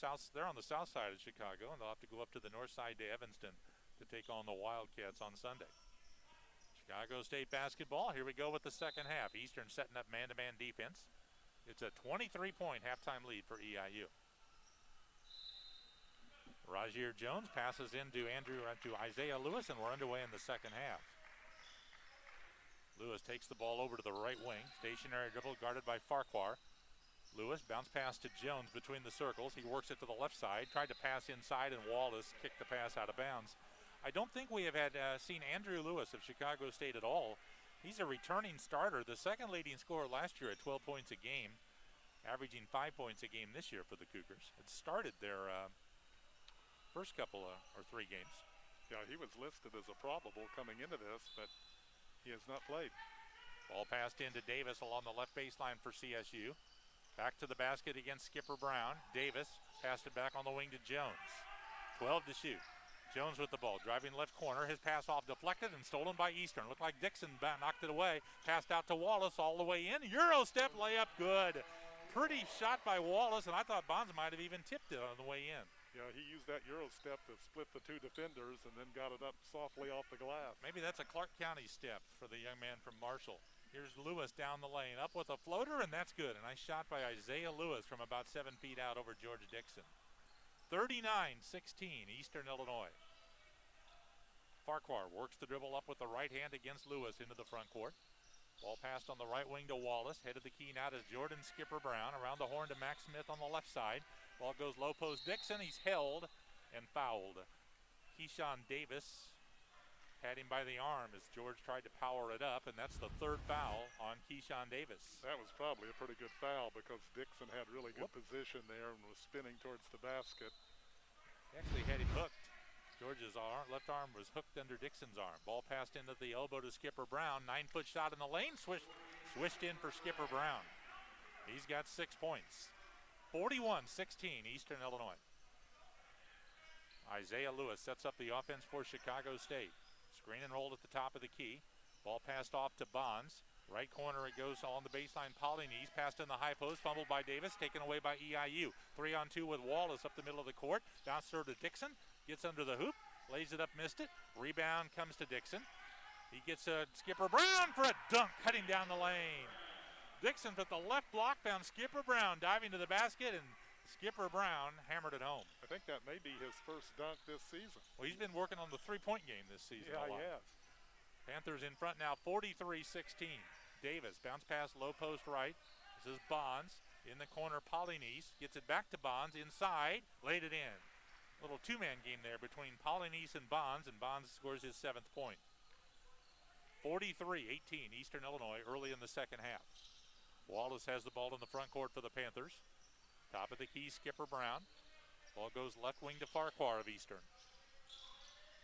on the south side of Chicago, and they'll have to go up to the north side to Evanston to take on the Wildcats on Sunday. Chicago State basketball, here we go with the second half. Eastern setting up man-to-man defense. It's a 23-point halftime lead for EIU. Rajier Jones passes into Isaiah Lewis, and we're underway in the second half. Lewis takes the ball over to the right wing. Stationary dribble guarded by Farquhar. Lewis bounce pass to Jones between the circles. He works it to the left side. Tried to pass inside, and Wallace kicked the pass out of bounds. I don't think we have seen Andrew Lewis of Chicago State at all. He's a returning starter, the second leading scorer last year at 12 points a game, averaging 5 points a game this year for the Cougars. It started their first couple or 3 games. Yeah, he was listed as a probable coming into this, but he has not played. Ball passed into Davis along the left baseline for CSU. Back to the basket against Skipper Brown. Davis passed it back on the wing to Jones. 12 to shoot. Jones with the ball, driving left corner. His pass off deflected and stolen by Eastern. Looked like Dixon knocked it away. Passed out to Wallace all the way in. Euro step layup, good. Pretty shot by Wallace, and I thought Bonds might have even tipped it on the way in. Yeah, he used that Euro step to split the 2 defenders and then got it up softly off the glass. Maybe that's a Clark County step for the young man from Marshall. Here's Lewis down the lane, up with a floater, and that's good. A nice shot by Isaiah Lewis from about 7 feet out over George Dixon. 39-16, Eastern Illinois. Farquhar works the dribble up with the right hand against Lewis into the front court. Ball passed on the right wing to Wallace. Head of the key now to Jordan Skipper Brown. Around the horn to Max Smith on the left side. Ball goes low post Dixon. He's held and fouled. Keyshawn Davis had him by the arm as George tried to power it up, and that's the 3rd foul on Keyshawn Davis. That was probably a pretty good foul because Dixon had really good position there and was spinning towards the basket. He actually had him hooked. George's left arm was hooked under Dixon's arm. Ball passed into the elbow to Skipper Brown. 9-foot shot in the lane, swished in for Skipper Brown. He's got 6 points. 41-16, Eastern Illinois. Isaiah Lewis sets up the offense for Chicago State. Screen and roll at the top of the key. Ball passed off to Bonds. Right corner it goes on the baseline. Polynice passed in the high post, fumbled by Davis, taken away by EIU. 3-on-2 with Wallace up the middle of the court. Bounce through to Dixon, gets under the hoop, lays it up, missed it. Rebound comes to Dixon. He gets Skipper Brown for a dunk, cutting down the lane. Dixon with the left block, found Skipper Brown diving to the basket, and Skipper Brown hammered it home. I think that may be his first dunk this season. Well, he's been working on the three-point game this season a lot. Yeah. Panthers in front now, 43-16. Davis, bounce pass, low post right. This is Bonds. In the corner, Polynice gets it back to Bonds. Inside, laid it in. Little two-man game there between Polynice and Bonds scores his 7th point. 43-18, Eastern Illinois early in the second half. Wallace has the ball in the front court for the Panthers. Top of the key, Skipper Brown. Ball goes left wing to Farquhar of Eastern.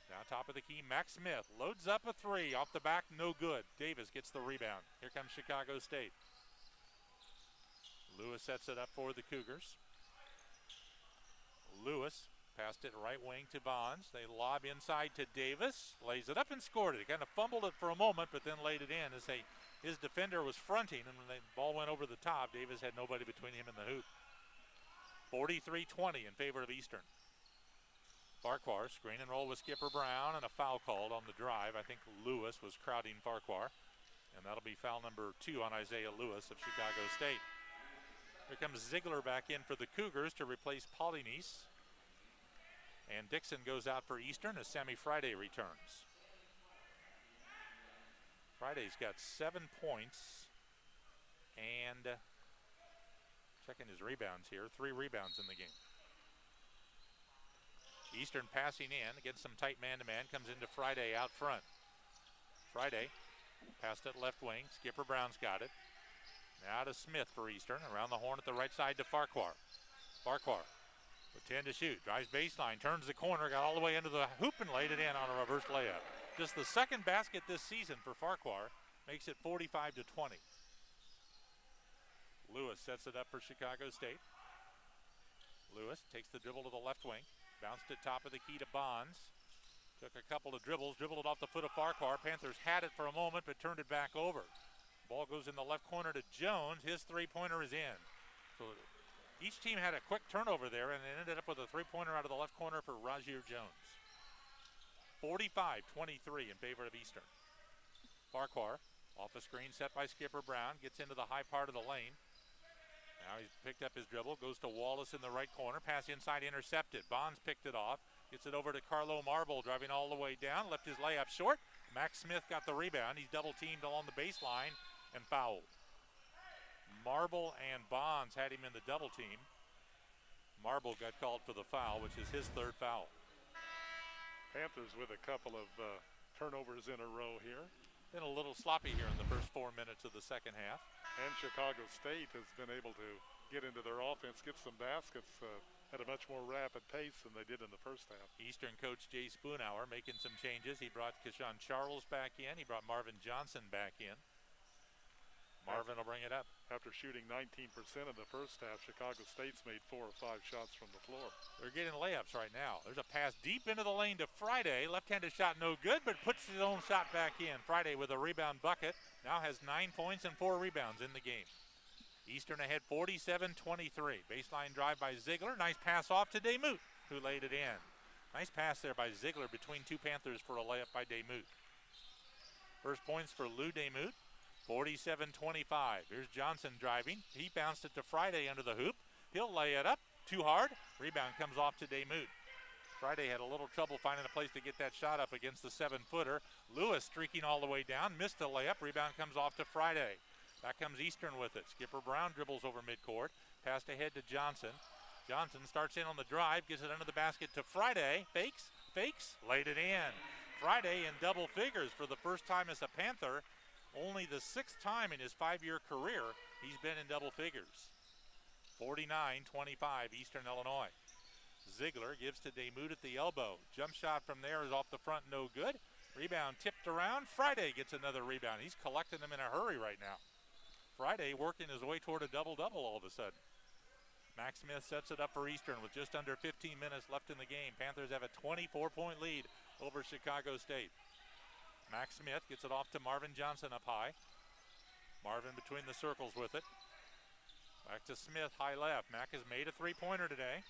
Now top of the key, Max Smith loads up a three. Off the back, no good. Davis gets the rebound. Here comes Chicago State. Lewis sets it up for the Cougars. Lewis passed it right wing to Bonds. They lob inside to Davis. Lays it up and scored it. He kind of fumbled it for a moment, but then laid it in as his defender was fronting, and when the ball went over the top, Davis had nobody between him and the hoop. 43-20 in favor of Eastern. Farquhar, screen and roll with Skipper Brown, and a foul called on the drive. I think Lewis was crowding Farquhar, and that'll be foul number 2 on Isaiah Lewis of Chicago State. Here comes Ziegler back in for the Cougars to replace Polynice. And Dixon goes out for Eastern as Sammy Friday returns. Friday's got 7 points and checking his rebounds here, 3 rebounds in the game. Eastern passing in against some tight man-to-man, comes into Friday out front. Friday passed it left wing. Skipper Brown's got it. Now to Smith for Eastern. Around the horn at the right side to Farquhar. Farquhar with 10 to shoot. Drives baseline, turns the corner, got all the way into the hoop and laid it in on a reverse layup. Just the second basket this season for Farquhar makes it 45-20. Lewis sets it up for Chicago State. Lewis takes the dribble to the left wing. Bounced it top of the key to Bonds. Took a couple of dribbles, dribbled it off the foot of Farquhar. Panthers had it for a moment, but turned it back over. Ball goes in the left corner to Jones. His three-pointer is in. So each team had a quick turnover there, and it ended up with a three-pointer out of the left corner for Rajier Jones. 45-23 in favor of Eastern. Farquhar off the screen set by Skipper Brown. Gets into the high part of the lane. Now he's picked up his dribble, goes to Wallace in the right corner, pass inside, intercepted. Bonds picked it off, gets it over to Carlo Marble, driving all the way down, left his layup short. Max Smith got the rebound. He's double teamed along the baseline and fouled. Marble and Bonds had him in the double team. Marble got called for the foul, which is his 3rd foul. Panthers with a couple of turnovers in a row here. Been a little sloppy here in the first 4 minutes of the second half. And Chicago State has been able to get into their offense, get some baskets at a much more rapid pace than they did in the first half. Eastern coach Jay Spoonhour making some changes. He brought Keshawn Charles back in. He brought Marvin Johnson back in. Marvin will bring it up. After shooting 19% in the first half, Chicago State's made 4 or 5 shots from the floor. They're getting layups right now. There's a pass deep into the lane to Friday. Left-handed shot no good, but puts his own shot back in. Friday with a rebound bucket. Now has 9 points and 4 rebounds in the game. Eastern ahead 47-23. Baseline drive by Ziegler. Nice pass off to Demuth, who laid it in. Nice pass there by Ziegler between 2 Panthers for a layup by Demuth. First points for Lou Demuth. 47-25. Here's Johnson driving. He bounced it to Friday under the hoop. He'll lay it up. Too hard. Rebound comes off to Demuth. Friday had a little trouble finding a place to get that shot up against the 7-footer. Lewis streaking all the way down. Missed a layup. Rebound comes off to Friday. Back comes Eastern with it. Skipper Brown dribbles over midcourt. Passed ahead to Johnson. Johnson starts in on the drive. Gets it under the basket to Friday. Fakes. Laid it in. Friday in double figures for the first time as a Panther. Only the 6th time in his 5-year career he's been in double figures. 49-25 Eastern Illinois. Ziegler gives to Demuth at the elbow. Jump shot from there is off the front, no good. Rebound tipped around. Friday gets another rebound. He's collecting them in a hurry right now. Friday working his way toward a double-double all of a sudden. Max Smith sets it up for Eastern with just under 15 minutes left in the game. Panthers have a 24-point lead over Chicago State. Max Smith gets it off to Marvin Johnson up high. Marvin between the circles with it. Back to Smith, high left. Mac has made a 3-pointer today.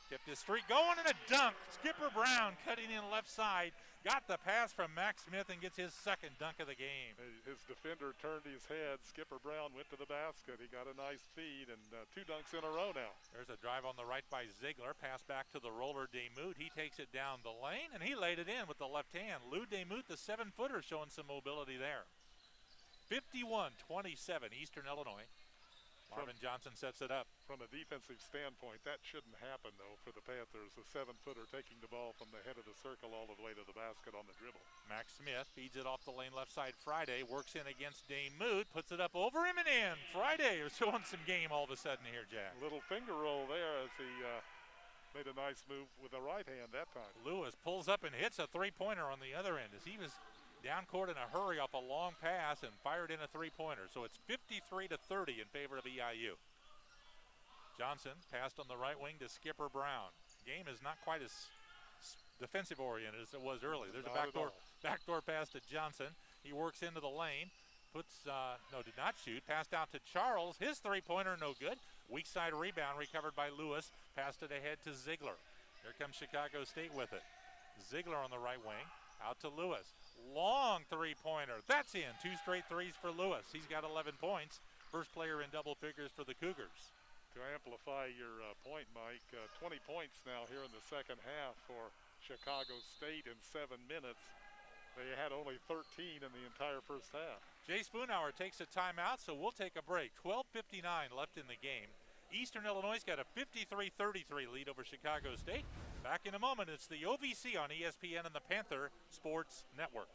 Kept his streak going and a dunk. Skipper Brown cutting in left side. Got the pass from Max Smith and gets his second dunk of the game. His defender turned his head. Skipper Brown went to the basket. He got a nice feed and 2 dunks in a row now. There's a drive on the right by Ziegler. Pass back to the roller Demuth. He takes it down the lane and he laid it in with the left hand. Lou Demuth, the 7-footer, showing some mobility there. 51-27, Eastern Illinois. Marvin Johnson sets it up. From a defensive standpoint, that shouldn't happen, though, for the Panthers. A 7-footer taking the ball from the head of the circle all the way to the basket on the dribble. Max Smith feeds it off the lane left side. Friday works in against Demuth, puts it up over him and in. Friday is showing some game all of a sudden here, Jack. Little finger roll there as he made a nice move with the right hand that time. Lewis pulls up and hits a three-pointer on the other end as he was down court in a hurry off a long pass and fired in a three-pointer. So it's 53-30 in favor of EIU. Johnson passed on the right wing to Skipper Brown. Game is not quite as defensive-oriented as it was early. There's a backdoor pass to Johnson. He works into the lane. Did not shoot. Passed out to Charles. His three-pointer, no good. Weak side rebound recovered by Lewis. Passed it ahead to Ziegler. Here comes Chicago State with it. Ziegler on the right wing. Out to Lewis. Long three-pointer. That's in. 2 straight threes for Lewis. He's got 11 points. First player in double figures for the Cougars. To amplify your point, Mike, 20 points now here in the second half for Chicago State in 7 minutes. They had only 13 in the entire first half. Jay Spoonhour takes a timeout, so we'll take a break. 12:59 left in the game. Eastern Illinois got a 53-33 lead over Chicago State. Back in a moment, it's the OVC on ESPN and the Panther Sports Network.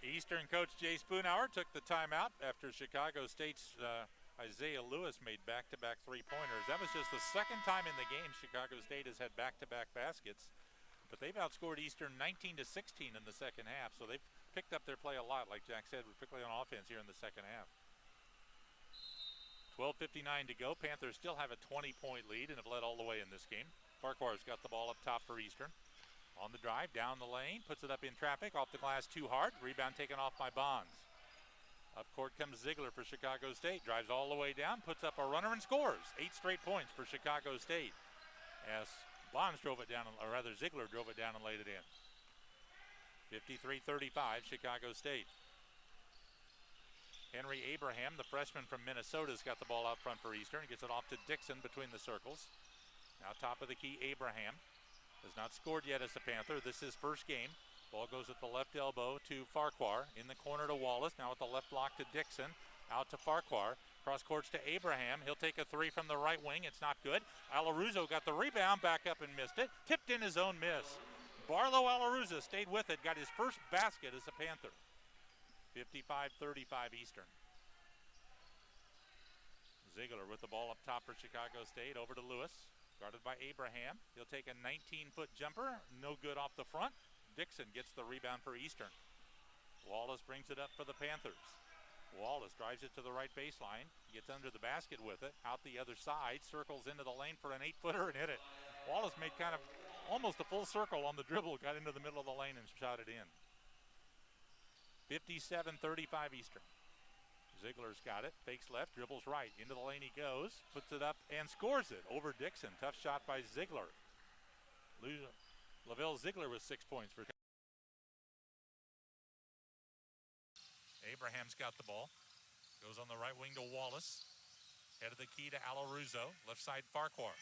Eastern coach Jay Spoonhour took the timeout after Chicago State's Isaiah Lewis made back-to-back three-pointers. That was just the second time in the game Chicago State has had back-to-back baskets, but they've outscored Eastern 19-16 in the second half, so they've picked up their play a lot, like Jack said, particularly on offense here in the second half. 12:59 to go. Panthers still have a 20-point lead and have led all the way in this game. Farquhar's got the ball up top for Eastern. On the drive, down the lane, puts it up in traffic, off the glass too hard. Rebound taken off by Bonds. Up court comes Ziegler for Chicago State. Drives all the way down, puts up a runner and scores. 8 straight points for Chicago State. As Bonds drove it down, or rather Ziegler drove it down and laid it in. 53-35, Chicago State. Henry Abraham, the freshman from Minnesota, has got the ball out front for Eastern. Gets it off to Dixon between the circles. Now top of the key, Abraham. Has not scored yet as a Panther. This is first game. Ball goes at the left elbow to Farquhar. In the corner to Wallace. Now at the left block to Dixon. Out to Farquhar. Cross courts to Abraham. He'll take a three from the right wing. It's not good. Alaruzo got the rebound, back up and missed it. Tipped in his own miss. Barlow Alaruzo stayed with it, got his first basket as a Panther. 55-35 Eastern. Ziegler with the ball up top for Chicago State. Over to Lewis, guarded by Abraham. He'll take a 19-foot jumper. No good off the front. Dixon gets the rebound for Eastern. Wallace brings it up for the Panthers. Wallace drives it to the right baseline, gets under the basket with it, out the other side, circles into the lane for an 8-footer and hit it. Wallace made kind of almost a full circle on the dribble, got into the middle of the lane and shot it in. 57-35 Eastern. Ziegler's got it, fakes left, dribbles right, into the lane he goes, puts it up and scores it over Dixon. Tough shot by Ziegler. Lavelle Ziegler with 6 points for Abraham's got the ball. Goes on the right wing to Wallace. Head of the key to Alaruzo. Left side Farquhar.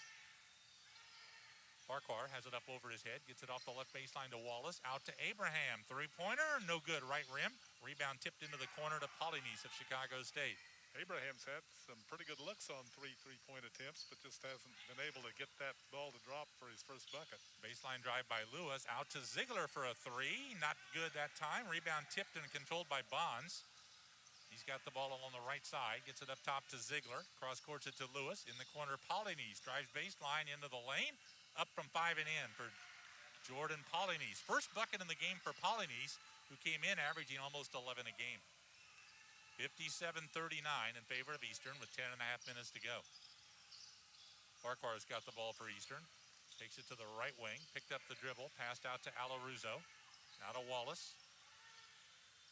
Farquhar has it up over his head. Gets it off the left baseline to Wallace. Out to Abraham. Three-pointer. No good. Right rim. Rebound tipped into the corner to Polynice of Chicago State. Abraham's had some pretty good looks on three-point attempts, but just hasn't been able to get that ball to drop for his first bucket. Baseline drive by Lewis. Out to Ziegler for a three. Not good that time. Rebound tipped and controlled by Bonds. He's got the ball along the right side. Gets it up top to Ziegler. Cross courts it to Lewis. In the corner, Polynice drives baseline into the lane. Up from 5 and in for Jordan Polynice. First bucket in the game for Polynice, who came in averaging almost 11 a game. 57-39 in favor of Eastern with 10.5 minutes to go. Farquhar's got the ball for Eastern. Takes it to the right wing. Picked up the dribble. Passed out to Alaruzo. Now to Wallace.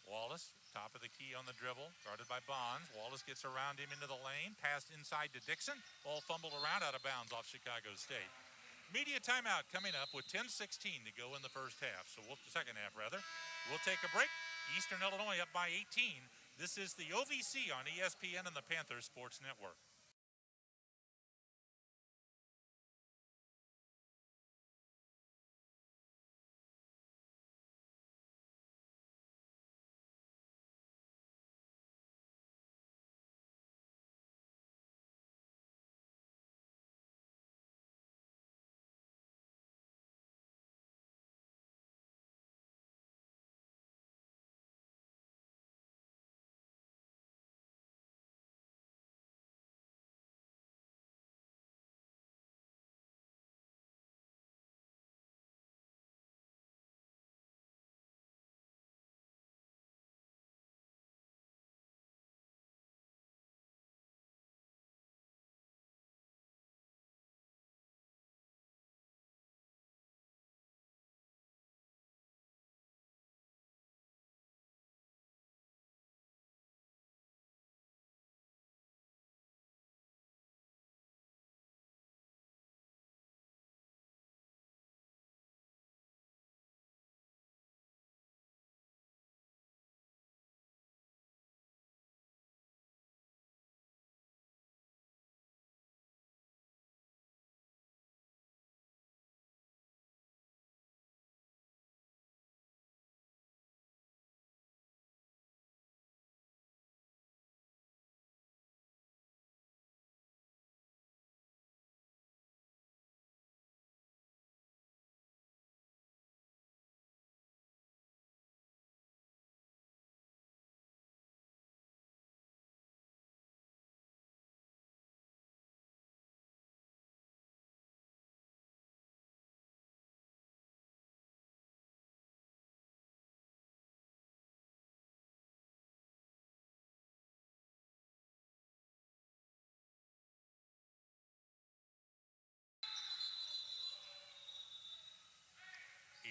Wallace, top of the key on the dribble. Guarded by Bonds. Wallace gets around him into the lane. Passed inside to Dixon. Ball fumbled around out of bounds off Chicago State. Media timeout coming up with 10:16 to go in the first half. So second half rather. We'll take a break. Eastern Illinois up by 18. This is the OVC on ESPN and the Panthers Sports Network.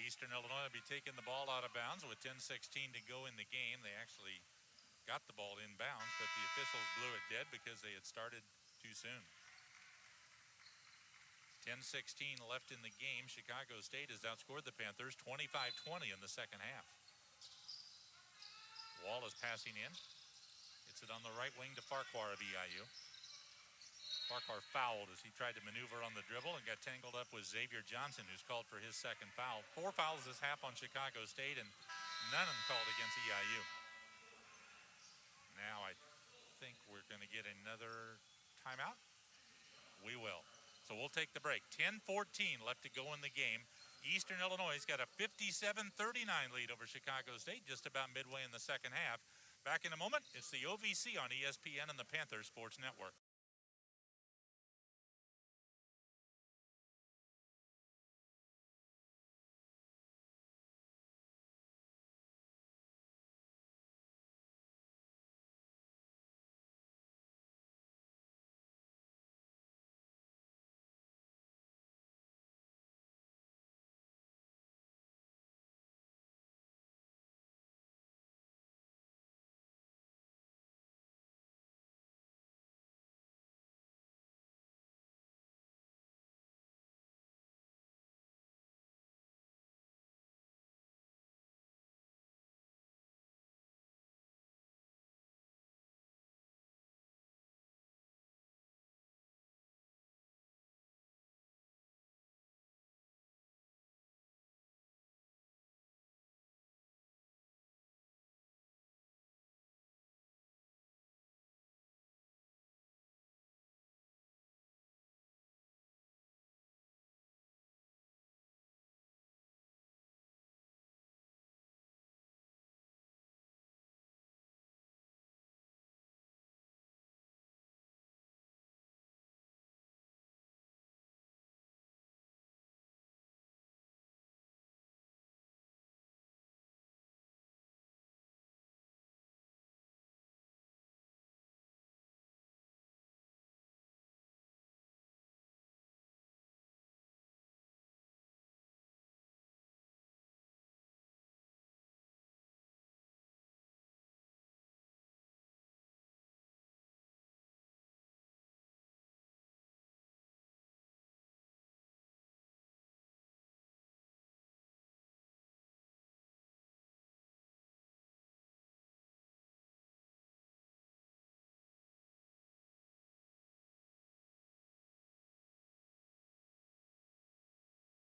Eastern Illinois will be taking the ball out of bounds with 10:16 to go in the game. They actually got the ball in bounds, but the officials blew it dead because they had started too soon. 10:16 left in the game. Chicago State has outscored the Panthers 25-20 in the second half. Wallace passing in. Hits it on the right wing to Farquhar of EIU. Farquhar fouled as he tried to maneuver on the dribble and got tangled up with Xavier Johnson, who's called for his second foul. 4 fouls this half on Chicago State and none of them called against EIU. Now I think we're going to get get another timeout? We will. So we'll take the break. 10-14 left to go in the game. Eastern Illinois has got a 57-39 lead over Chicago State just about midway in the second half. Back in a moment, it's the OVC on ESPN and the Panthers Sports Network.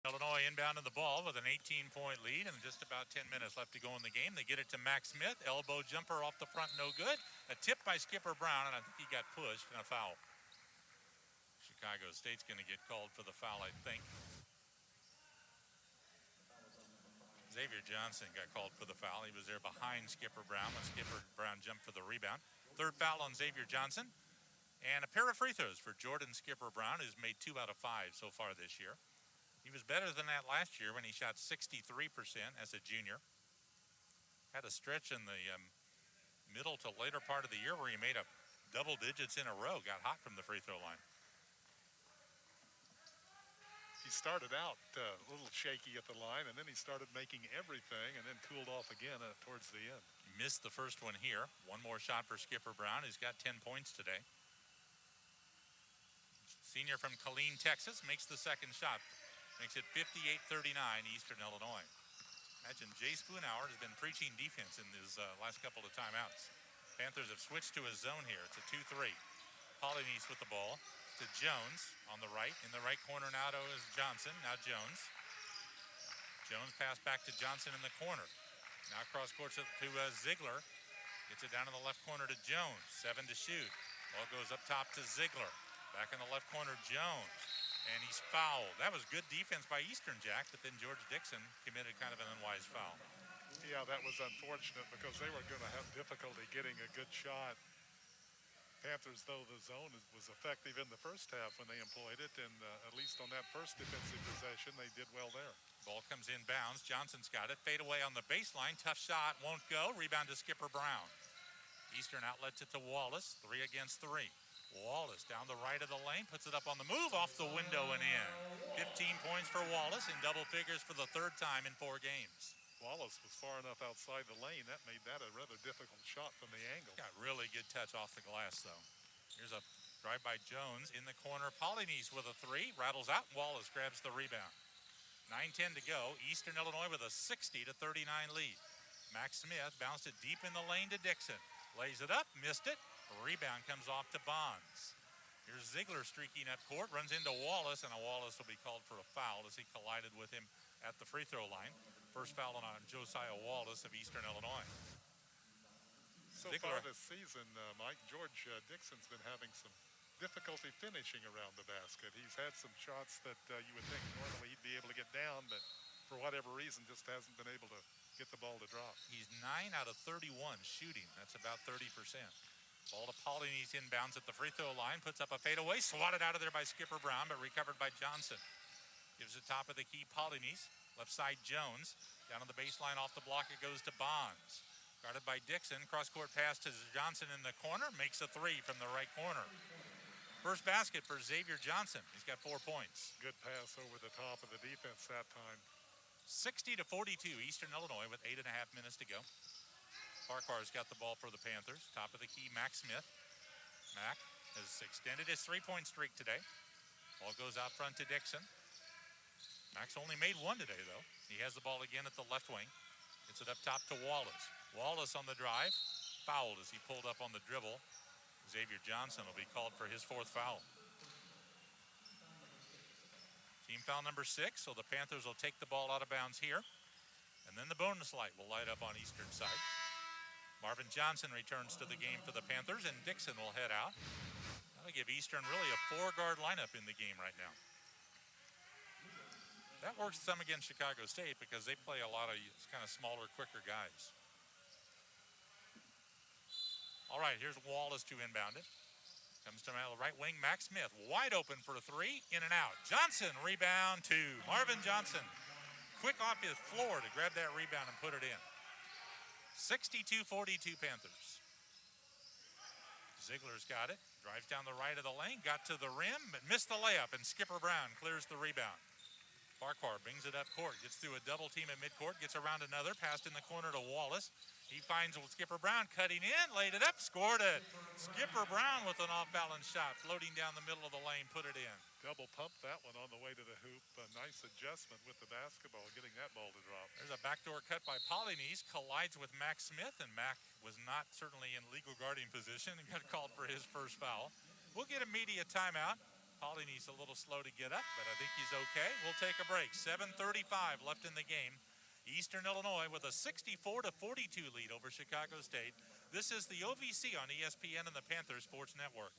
Illinois inbound in the ball with an 18-point lead and just about 10 minutes left to go in the game. They get it to Max Smith. Elbow jumper off the front, no good. A tip by Skipper Brown, and I think he got pushed and a foul. Chicago State's going to get called for the foul, I think. Xavier Johnson got called for the foul. He was there behind Skipper Brown when Skipper Brown jumped for the rebound. Third foul on Xavier Johnson. And a pair of free throws for Jordan Skipper Brown, who's made 2 out of 5 so far this year. He was better than that last year when he shot 63% as a junior. Had a stretch in the middle to later part of the year where he made up double digits in a row, got hot from the free throw line. He started out a little shaky at the line, and then he started making everything and then cooled off again towards the end. He missed the first one here. One more shot for Skipper Brown. He's got 10 points today. Senior from Killeen, Texas, makes the second shot. Makes it 58-39 Eastern Illinois. Imagine Jay Spoonhour has been preaching defense in his last couple of timeouts. Panthers have switched to a zone here. It's a 2-3. Polynice with the ball to Jones on the right. In the right corner now to is Johnson. Now Jones. Jones pass back to Johnson in the corner. Now cross court to Ziegler. Gets it down in the left corner to Jones. 7 to shoot. Ball goes up top to Ziegler. Back in the left corner, Jones. And he's fouled. That was good defense by Eastern, Jack, but then George Dixon committed kind of an unwise foul. Yeah, that was unfortunate because they were going to have difficulty getting a good shot. Panthers, though, the zone was effective in the first half when they employed it, and at least on that first defensive possession, they did well there. Ball comes in bounds. Johnson's got it. Fade away on the baseline. Tough shot. Won't go. Rebound to Skipper Brown. Eastern outlets it to Wallace. 3 against 3. Wallace down the right of the lane, puts it up on the move, off the window and in. 15 points for Wallace in double figures for the 3rd time in 4 games. Wallace was far enough outside the lane. That made that a rather difficult shot from the angle. Got really good touch off the glass, though. Here's a drive by Jones in the corner. Polynice with a 3, rattles out, and Wallace grabs the rebound. 9:10 to go. Eastern Illinois with a 60-39 lead. Max Smith bounced it deep in the lane to Dixon. Lays it up, missed it. Rebound comes off to Bonds. Here's Ziegler streaking up court, runs into Wallace, and Wallace will be called for a foul as he collided with him at the free throw line. First foul on Josiah Wallace of Eastern Illinois. So far this season, Mike, George Dixon's been having some difficulty finishing around the basket. He's had some shots that you would think normally he'd be able to get down, but for whatever reason just hasn't been able to get the ball to drop. He's 9 out of 31 shooting. That's about 30%. Ball to Polynice inbounds at the free throw line, puts up a fadeaway, swatted out of there by Skipper Brown, but recovered by Johnson. Gives it top of the key, Polynice. Left side, Jones. Down on the baseline, off the block, it goes to Bonds. Guarded by Dixon. Cross-court pass to Johnson in the corner. Makes a three from the right corner. First basket for Xavier Johnson. He's got 4 points. Good pass over the top of the defense that time. 60-42, Eastern Illinois with 8.5 minutes to go. Farquhar's got the ball for the Panthers. Top of the key, Mac Smith. Mac has extended his 3-point streak today. Ball goes out front to Dixon. Mac's only made 1 today, though. He has the ball again at the left wing. Gets it up top to Wallace. Wallace on the drive. Fouled as he pulled up on the dribble. Xavier Johnson will be called for his 4th foul. Team foul number 6, so the Panthers will take the ball out of bounds here. And then the bonus light will light up on Eastern side. Marvin Johnson returns to the game for the Panthers, and Dixon will head out. That'll give Eastern really a 4-guard lineup in the game right now. That works some against Chicago State because they play a lot of kind of smaller, quicker guys. All right, here's Wallace to inbound it. Comes to the right wing, Mac Smith, wide open for a 3, in and out. Johnson, rebound 2. Marvin Johnson, quick off his floor to grab that rebound and put it in. 62-42 Panthers. Ziegler's got it, drives down the right of the lane, got to the rim, but missed the layup, and Skipper Brown clears the rebound. Farquhar brings it up court, gets through a double team at midcourt, gets around another, passed in the corner to Wallace. He finds Skipper Brown cutting in, laid it up, scored it. Skipper Brown with an off-balance shot, floating down the middle of the lane, put it in. Double pump that one on the way to the hoop. A nice adjustment with the basketball, getting that ball to drop. There's a backdoor cut by Polynice, collides with Mac Smith, and Mac was not certainly in legal guarding position and got called for his 1st foul. We'll get a media timeout. Polynice a little slow to get up, but I think he's okay. We'll take a break. 7:35 left in the game. Eastern Illinois with a 64-42 lead over Chicago State. This is the OVC on ESPN and the Panther Sports Network.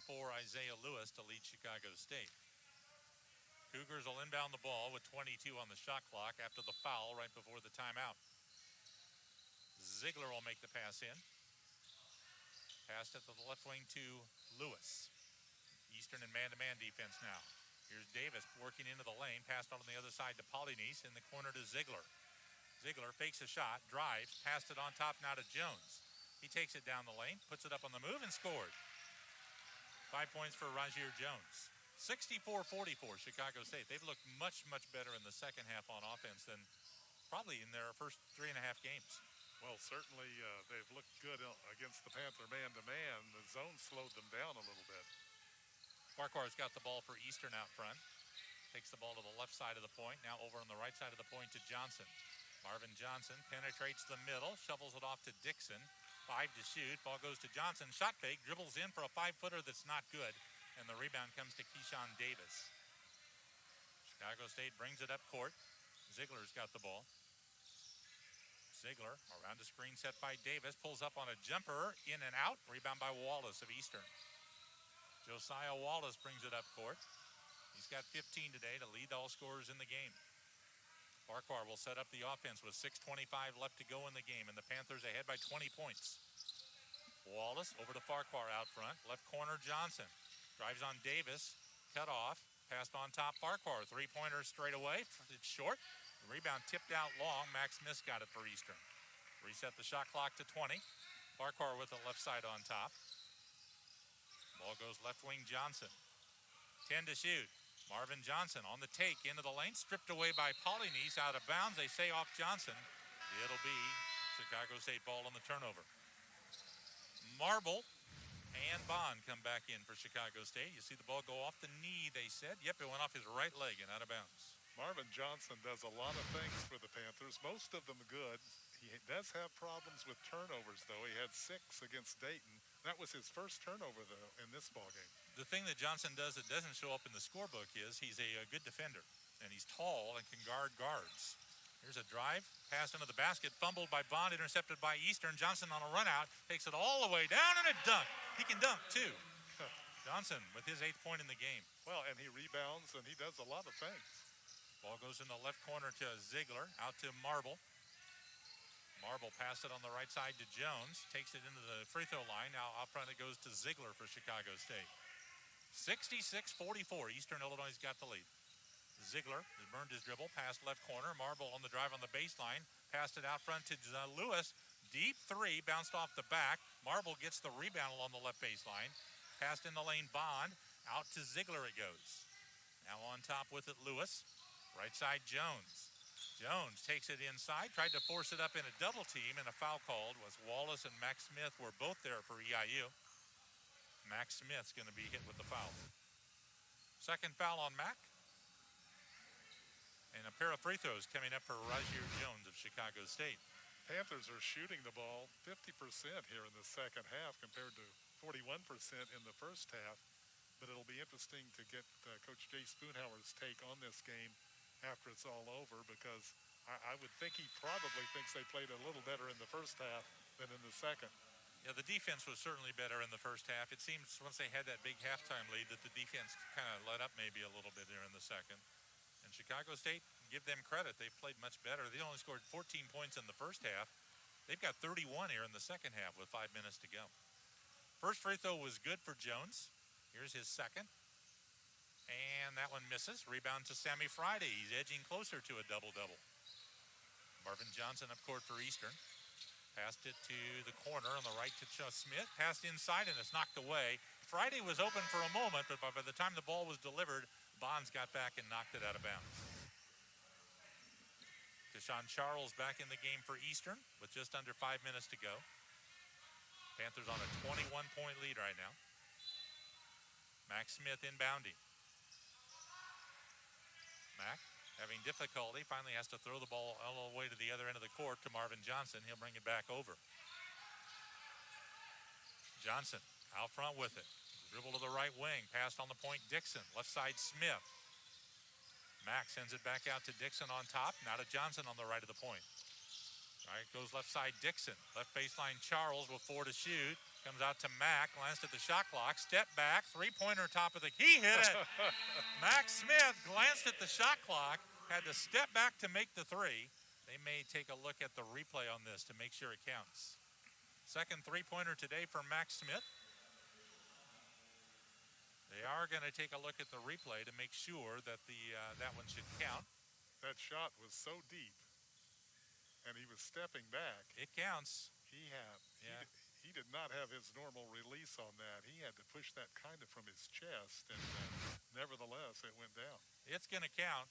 For Isaiah Lewis to lead Chicago State. Cougars will inbound the ball with 22 on the shot clock after the foul right before the timeout. Ziegler will make the pass in. Passed it to the left wing to Lewis. Eastern in man-to-man defense now. Here's Davis working into the lane, passed on the other side to Polynice, in the corner to Ziegler. Ziegler fakes a shot, drives, passed it on top now to Jones. He takes it down the lane, puts it up on the move, and scored. 5 points for Rajier Jones. 64-44, Chicago State. They've looked much, much better in the second half on offense than probably in their first 3.5 games. Well, certainly they've looked good against the Panther man-to-man. The zone slowed them down a little bit. Farquhar's got the ball for Eastern out front. Takes the ball to the left side of the point. Now over on the right side of the point to Johnson. Marvin Johnson penetrates the middle, shovels it off to Dixon. 5 to shoot. Ball goes to Johnson. Shot fake, dribbles in for a 5-footer that's not good. And the rebound comes to Keyshawn Davis. Chicago State brings it up court. Ziegler's got the ball. Ziegler around a screen set by Davis. Pulls up on a jumper, in and out. Rebound by Wallace of Eastern. Josiah Wallace brings it up court. He's got 15 today to lead all scorers in the game. Farquhar will set up the offense with 6:25 left to go in the game, and the Panthers ahead by 20 points. Wallace over to Farquhar out front. Left corner Johnson. Drives on Davis. Cut off. Passed on top Farquhar. Three-pointer straight away. It's short. The rebound tipped out long. Max Smith got it for Eastern. Reset the shot clock to 20. Farquhar with the left side on top. Ball goes left wing Johnson. 10 to shoot. Marvin Johnson on the take into the lane. Stripped away by Polynice out of bounds. They say off Johnson. It'll be Chicago State ball on the turnover. Marble and Bond come back in for Chicago State. You see the ball go off the knee, they said. Yep, it went off his right leg and out of bounds. Marvin Johnson does a lot of things for the Panthers, most of them good. He does have problems with turnovers, though. He had 6 against Dayton. That was his first turnover, though, in this ballgame. The thing that Johnson does that doesn't show up in the scorebook is he's a good defender, and he's tall and can guard guards. Here's a drive, pass into the basket, fumbled by Bond, intercepted by Eastern. Johnson on a run out, takes it all the way down, and a dunk. He can dunk, too. Johnson with his 8th point in the game. Well, and he rebounds, and he does a lot of things. Ball goes in the left corner to Ziegler, out to Marble. Marble passed it on the right side to Jones, takes it into the free throw line. Now out front it goes to Ziegler for Chicago State. 66-44, Eastern Illinois got the lead. Ziegler has burned his dribble, passed left corner. Marble on the drive on the baseline, passed it out front to Lewis. Deep three, bounced off the back. Marble gets the rebound along the left baseline. Passed in the lane, Bond. Out to Ziegler it goes. Now on top with it, Lewis. Right side, Jones. Jones takes it inside, tried to force it up in a double team, and a foul called was Wallace and Max Smith were both there for EIU. Max Smith's going to be hit with the foul. Second foul on Mac. And a pair of free throws coming up for Rajier Jones of Chicago State. Panthers are shooting the ball 50% here in the second half compared to 41% in the first half. But it'll be interesting to get Coach Jay Spoonhauer's take on this game after it's all over, because I would think he probably thinks they played a little better in the first half than in the second. Yeah, the defense was certainly better in the first half. It seems once they had that big halftime lead that the defense kind of let up maybe a little bit there in the second. And Chicago State, give them credit, they played much better. They only scored 14 points in the first half. They've got 31 here in the second half with 5 minutes to go. First free throw was good for Jones. Here's his second. And that one misses. Rebound to Sammy Friday. He's edging closer to a double-double. Marvin Johnson up court for Eastern. Passed it to the corner on the right to Smith. Passed inside and it's knocked away. Friday was open for a moment, but by the time the ball was delivered, Bonds got back and knocked it out of bounds. Deshaun Charles back in the game for Eastern with just under 5 minutes to go. Panthers on a 21-point lead right now. Max Smith inbounding. Mack having difficulty, finally has to throw the ball all the way to the other end of the court to Marvin Johnson. He'll bring it back over. Johnson out front with it. Dribble to the right wing, passed on the point Dixon. Left side Smith. Mack sends it back out to Dixon on top. Now to Johnson on the right of the point. All right, goes left side Dixon. Left baseline Charles with 4 to shoot. Comes out to Mack, glanced at the shot clock, step back, three-pointer top of the key, hit it. Max Smith glanced at the shot clock, had to step back to make the three. They may take a look at the replay on this to make sure it counts. Second three-pointer today for Max Smith. They are going to take a look at the replay to make sure that that one should count. That shot was so deep, and he was stepping back. It counts. He did not have his normal release on that. He had to push that kind of from his chest, and nevertheless, it went down. It's going to count.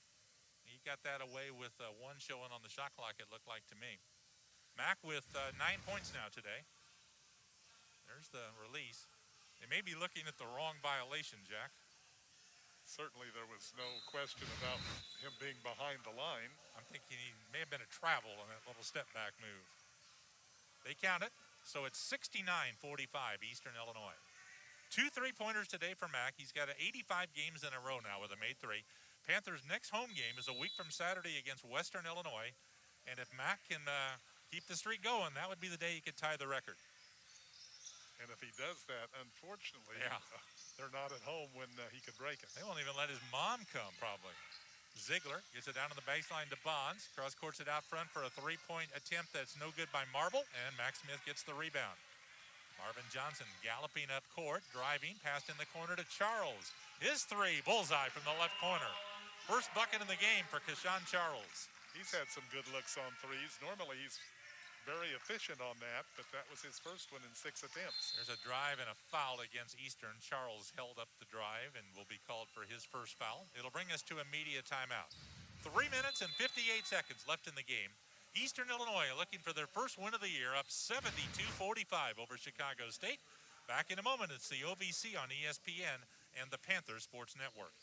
He got that away with one showing on the shot clock, it looked like to me. Mack with 9 points now today. There's the release. They may be looking at the wrong violation, Jack. Certainly there was no question about him being behind the line. I'm thinking he may have been a travel on that little step back move. They count it, so it's 69-45 Eastern Illinois. 2 3-pointers today for Mack. He's got 85 games in a row now with a made three. Panthers' next home game is a week from Saturday against Western Illinois. And if Mack can keep the streak going, that would be the day he could tie the record. And if he does that, unfortunately, yeah. They're not at home when he could break it. They won't even let his mom come, probably. Ziegler gets it down to the baseline to Bonds. Cross-courts it out front for a three-point attempt that's no good by Marble, and Max Smith gets the rebound. Marvin Johnson galloping up court, driving, passed in the corner to Charles. His three, bullseye from the left corner. First bucket in the game for Kashawn Charles. He's had some good looks on threes. Normally he's very efficient on that, but that was his first one in 6 attempts. There's a drive and a foul against Eastern. Charles held up the drive and will be called for his first foul. It'll bring us to a media timeout. 3 minutes and 58 seconds left in the game. Eastern Illinois looking for their first win of the year, up 72-45 over Chicago State. Back in a moment, it's the OVC on ESPN and the Panthers Sports Network.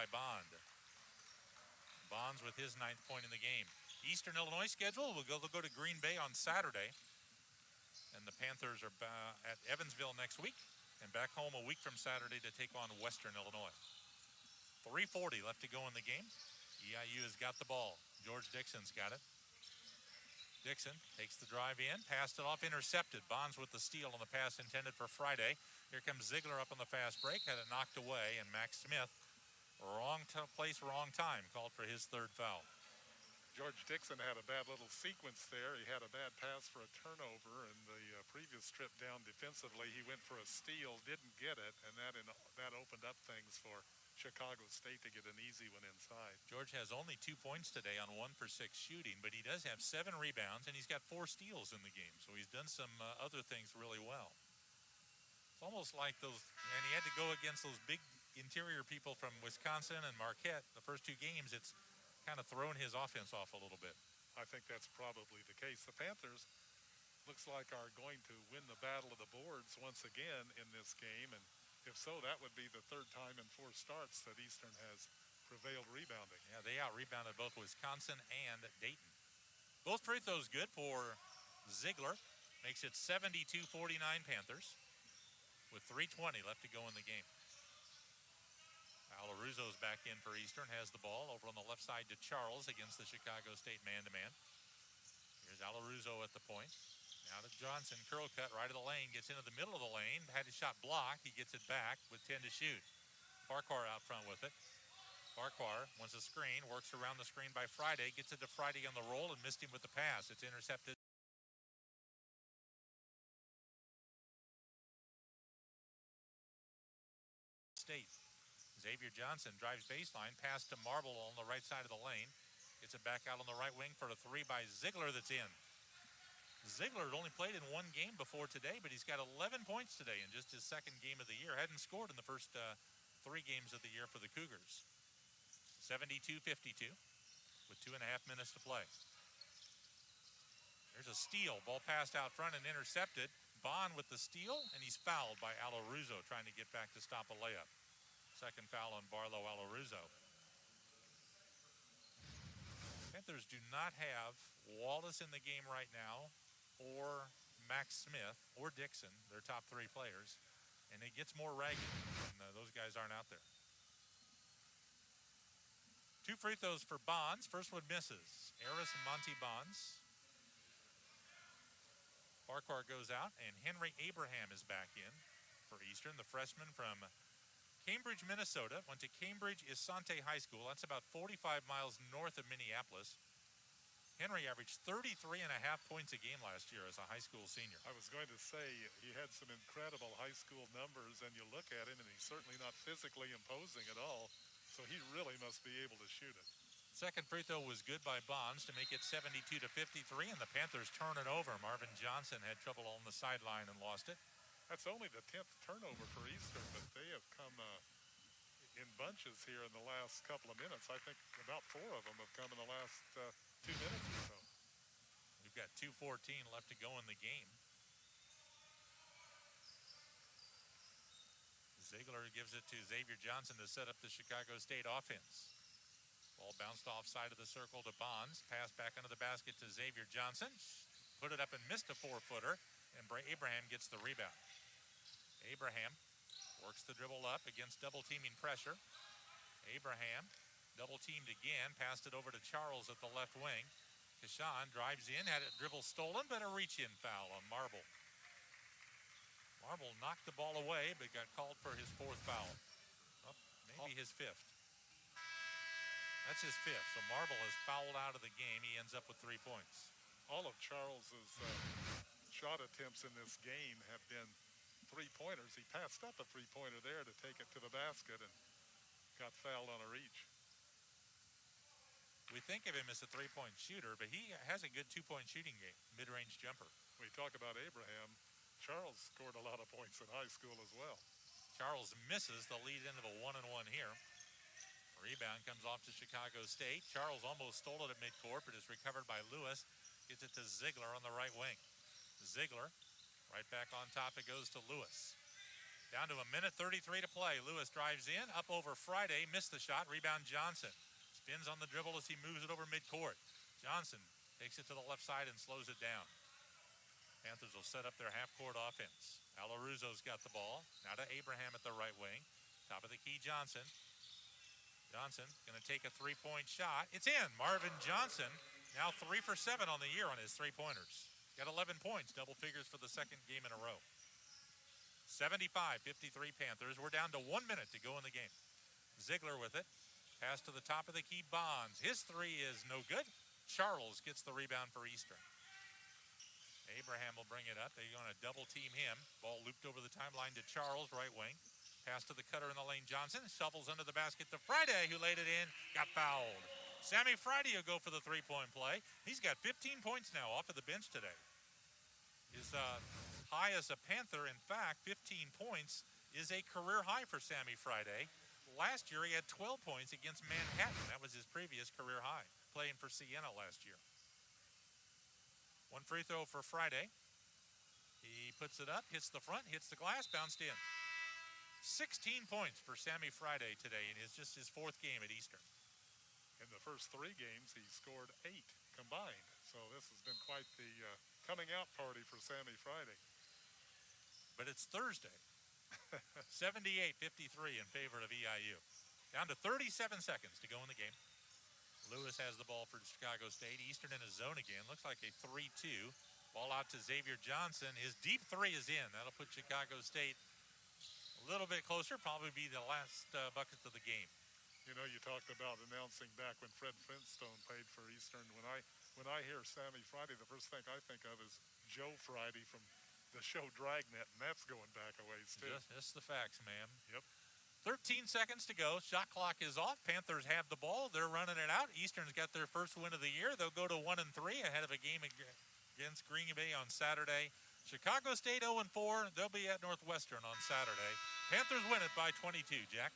By Bond. Bonds with his 9th point in the game. Eastern Illinois schedule will go to Green Bay on Saturday. And the Panthers are at Evansville next week and back home a week from Saturday to take on Western Illinois. 3:40 left to go in the game. EIU has got the ball. George Dixon's got it. Dixon takes the drive in, passed it off, intercepted. Bonds with the steal on the pass intended for Friday. Here comes Ziegler up on the fast break, had it knocked away, and Max Smith, wrong place, wrong time, called for his 3rd foul. George Dixon had a bad little sequence there. He had a bad pass for a turnover, and the previous trip down defensively, he went for a steal, didn't get it, and that opened up things for Chicago State to get an easy one inside. George has only 2 points today on 1 for 6 shooting, but he does have 7 rebounds, and he's got 4 steals in the game, so he's done some other things really well. It's almost like those, and he had to go against those big interior people from Wisconsin and Marquette. The first 2 games, it's kind of thrown his offense off a little bit. I think that's probably the case. The Panthers looks like are going to win the battle of the boards once again in this game. And if so, that would be the third time in 4 starts that Eastern has prevailed rebounding. Yeah, they out-rebounded both Wisconsin and Dayton. Both free throws good for Ziegler. Makes it 72-49 Panthers with 3:20 left to go in the game. Alaruzo's back in for Eastern, has the ball over on the left side to Charles against the Chicago State man-to-man. Here's Alaruzo at the point. Now to Johnson, curl cut right of the lane, gets into the middle of the lane, had his shot blocked, he gets it back with 10 to shoot. Farquhar out front with it. Farquhar wants a screen, works around the screen by Friday, gets it to Friday on the roll and missed him with the pass. It's intercepted. State. Xavier Johnson drives baseline, pass to Marble on the right side of the lane. Gets it back out on the right wing for a 3 by Ziegler that's in. Ziegler had only played in 1 game before today, but he's got 11 points today in just his 2nd game of the year. Hadn't scored in the first 3 games of the year for the Cougars. 72-52 with 2.5 minutes to play. There's a steal. Ball passed out front and intercepted. Bond with the steal, and he's fouled by Alaruzo trying to get back to stop a layup. 2nd foul on Barlow Alaruzo. Panthers do not have Wallace in the game right now, or Max Smith, or Dixon, their top 3 players. And it gets more ragged when those guys aren't out there. 2 free throws for Bonds. First one misses. Eris Monty Bonds. Farquhar goes out, and Henry Abraham is back in for Eastern, the freshman from Cambridge, Minnesota. Went to Cambridge Isante High School. That's about 45 miles north of Minneapolis. Henry averaged 33.5 points a game last year as a high school senior. I was going to say he had some incredible high school numbers, and you look at him, and he's certainly not physically imposing at all, so he really must be able to shoot it. Second free throw was good by Bonds to make it 72-53, and the Panthers turn it over. Marvin Johnson had trouble on the sideline and lost it. That's only the 10th turnover for Eastern, but they have come in bunches here in the last couple of minutes. I think about 4 of them have come in the last 2 minutes or so. We've got 2:14 left to go in the game. Ziegler gives it to Xavier Johnson to set up the Chicago State offense. Ball bounced off side of the circle to Bonds. Pass back under the basket to Xavier Johnson. Put it up and missed a 4-footer, and Abraham gets the rebound. Abraham works the dribble up against double-teaming pressure. Abraham double-teamed again, passed it over to Charles at the left wing. Kashan drives in, had it dribble stolen, but a reach-in foul on Marble. Marble knocked the ball away, but got called for his 4th foul. Oh, maybe his 5th. That's his 5th, so Marble is fouled out of the game. He ends up with 3 points. All of Charles's shot attempts in this game have been 3-pointers. He passed up a 3-pointer there to take it to the basket and got fouled on a reach. We think of him as a 3-point shooter, but he has a good 2-point shooting game, mid-range jumper. We talk about Abraham. Charles scored a lot of points in high school as well. Charles misses the lead into the 1-and-1 here. Rebound comes off to Chicago State. Charles almost stole it at midcourt, but is recovered by Lewis. Gets it to Ziegler on the right wing. Ziegler, right back on top, it goes to Lewis. Down to 1:33 to play. Lewis drives in, up over Friday, missed the shot. Rebound Johnson. Spins on the dribble as he moves it over midcourt. Johnson takes it to the left side and slows it down. Panthers will set up their half-court offense. Alaruzo's got the ball. Now to Abraham at the right wing. Top of the key, Johnson. Johnson going to take a 3-point shot. It's in. Marvin Johnson now 3 for 7 on the year on his 3-pointers. Got 11 points, double figures for the 2nd game in a row. 75-53 Panthers. We're down to 1 minute to go in the game. Ziegler with it. Pass to the top of the key, Bonds. His 3 is no good. Charles gets the rebound for Eastern. Abraham will bring it up. They're going to double team him. Ball looped over the timeline to Charles, right wing. Pass to the cutter in the lane, Johnson. Shovels under the basket to Friday, who laid it in. Got fouled. Sammy Friday will go for the 3-point play. He's got 15 points now off of the bench today. His high as a Panther, in fact, 15 points is a career high for Sammy Friday. Last year, he had 12 points against Manhattan. That was his previous career high, playing for Siena last year. 1 free throw for Friday. He puts it up, hits the front, hits the glass, bounced in. 16 points for Sammy Friday today in just his 4th game at Eastern. In the first 3 games, he scored 8 combined. So this has been quite the coming out party for Sammy Friday. But it's Thursday. 78-53 in favor of EIU. Down to 37 seconds to go in the game. Lewis has the ball for Chicago State. Eastern in a zone again. Looks like a 3-2. Ball out to Xavier Johnson. His deep 3 is in. That'll put Chicago State a little bit closer. Probably be the last bucket of the game. You know, you talked about announcing back when Fred Flintstone played for Eastern. When I hear Sammy Friday, the first thing I think of is Joe Friday from the show Dragnet, and that's going back a ways too. Just the facts, ma'am. Yep. 13 seconds to go. Shot clock is off. Panthers have the ball. They're running it out. Eastern's got their first win of the year. They'll go to 1-3 ahead of a game against Green Bay on Saturday. Chicago State 0-4. They'll be at Northwestern on Saturday. Panthers win it by 22, Jack.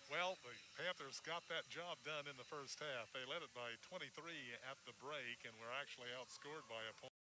Well, the Panthers got that job done in the first half. They led it by 23 at the break and were actually outscored by a point.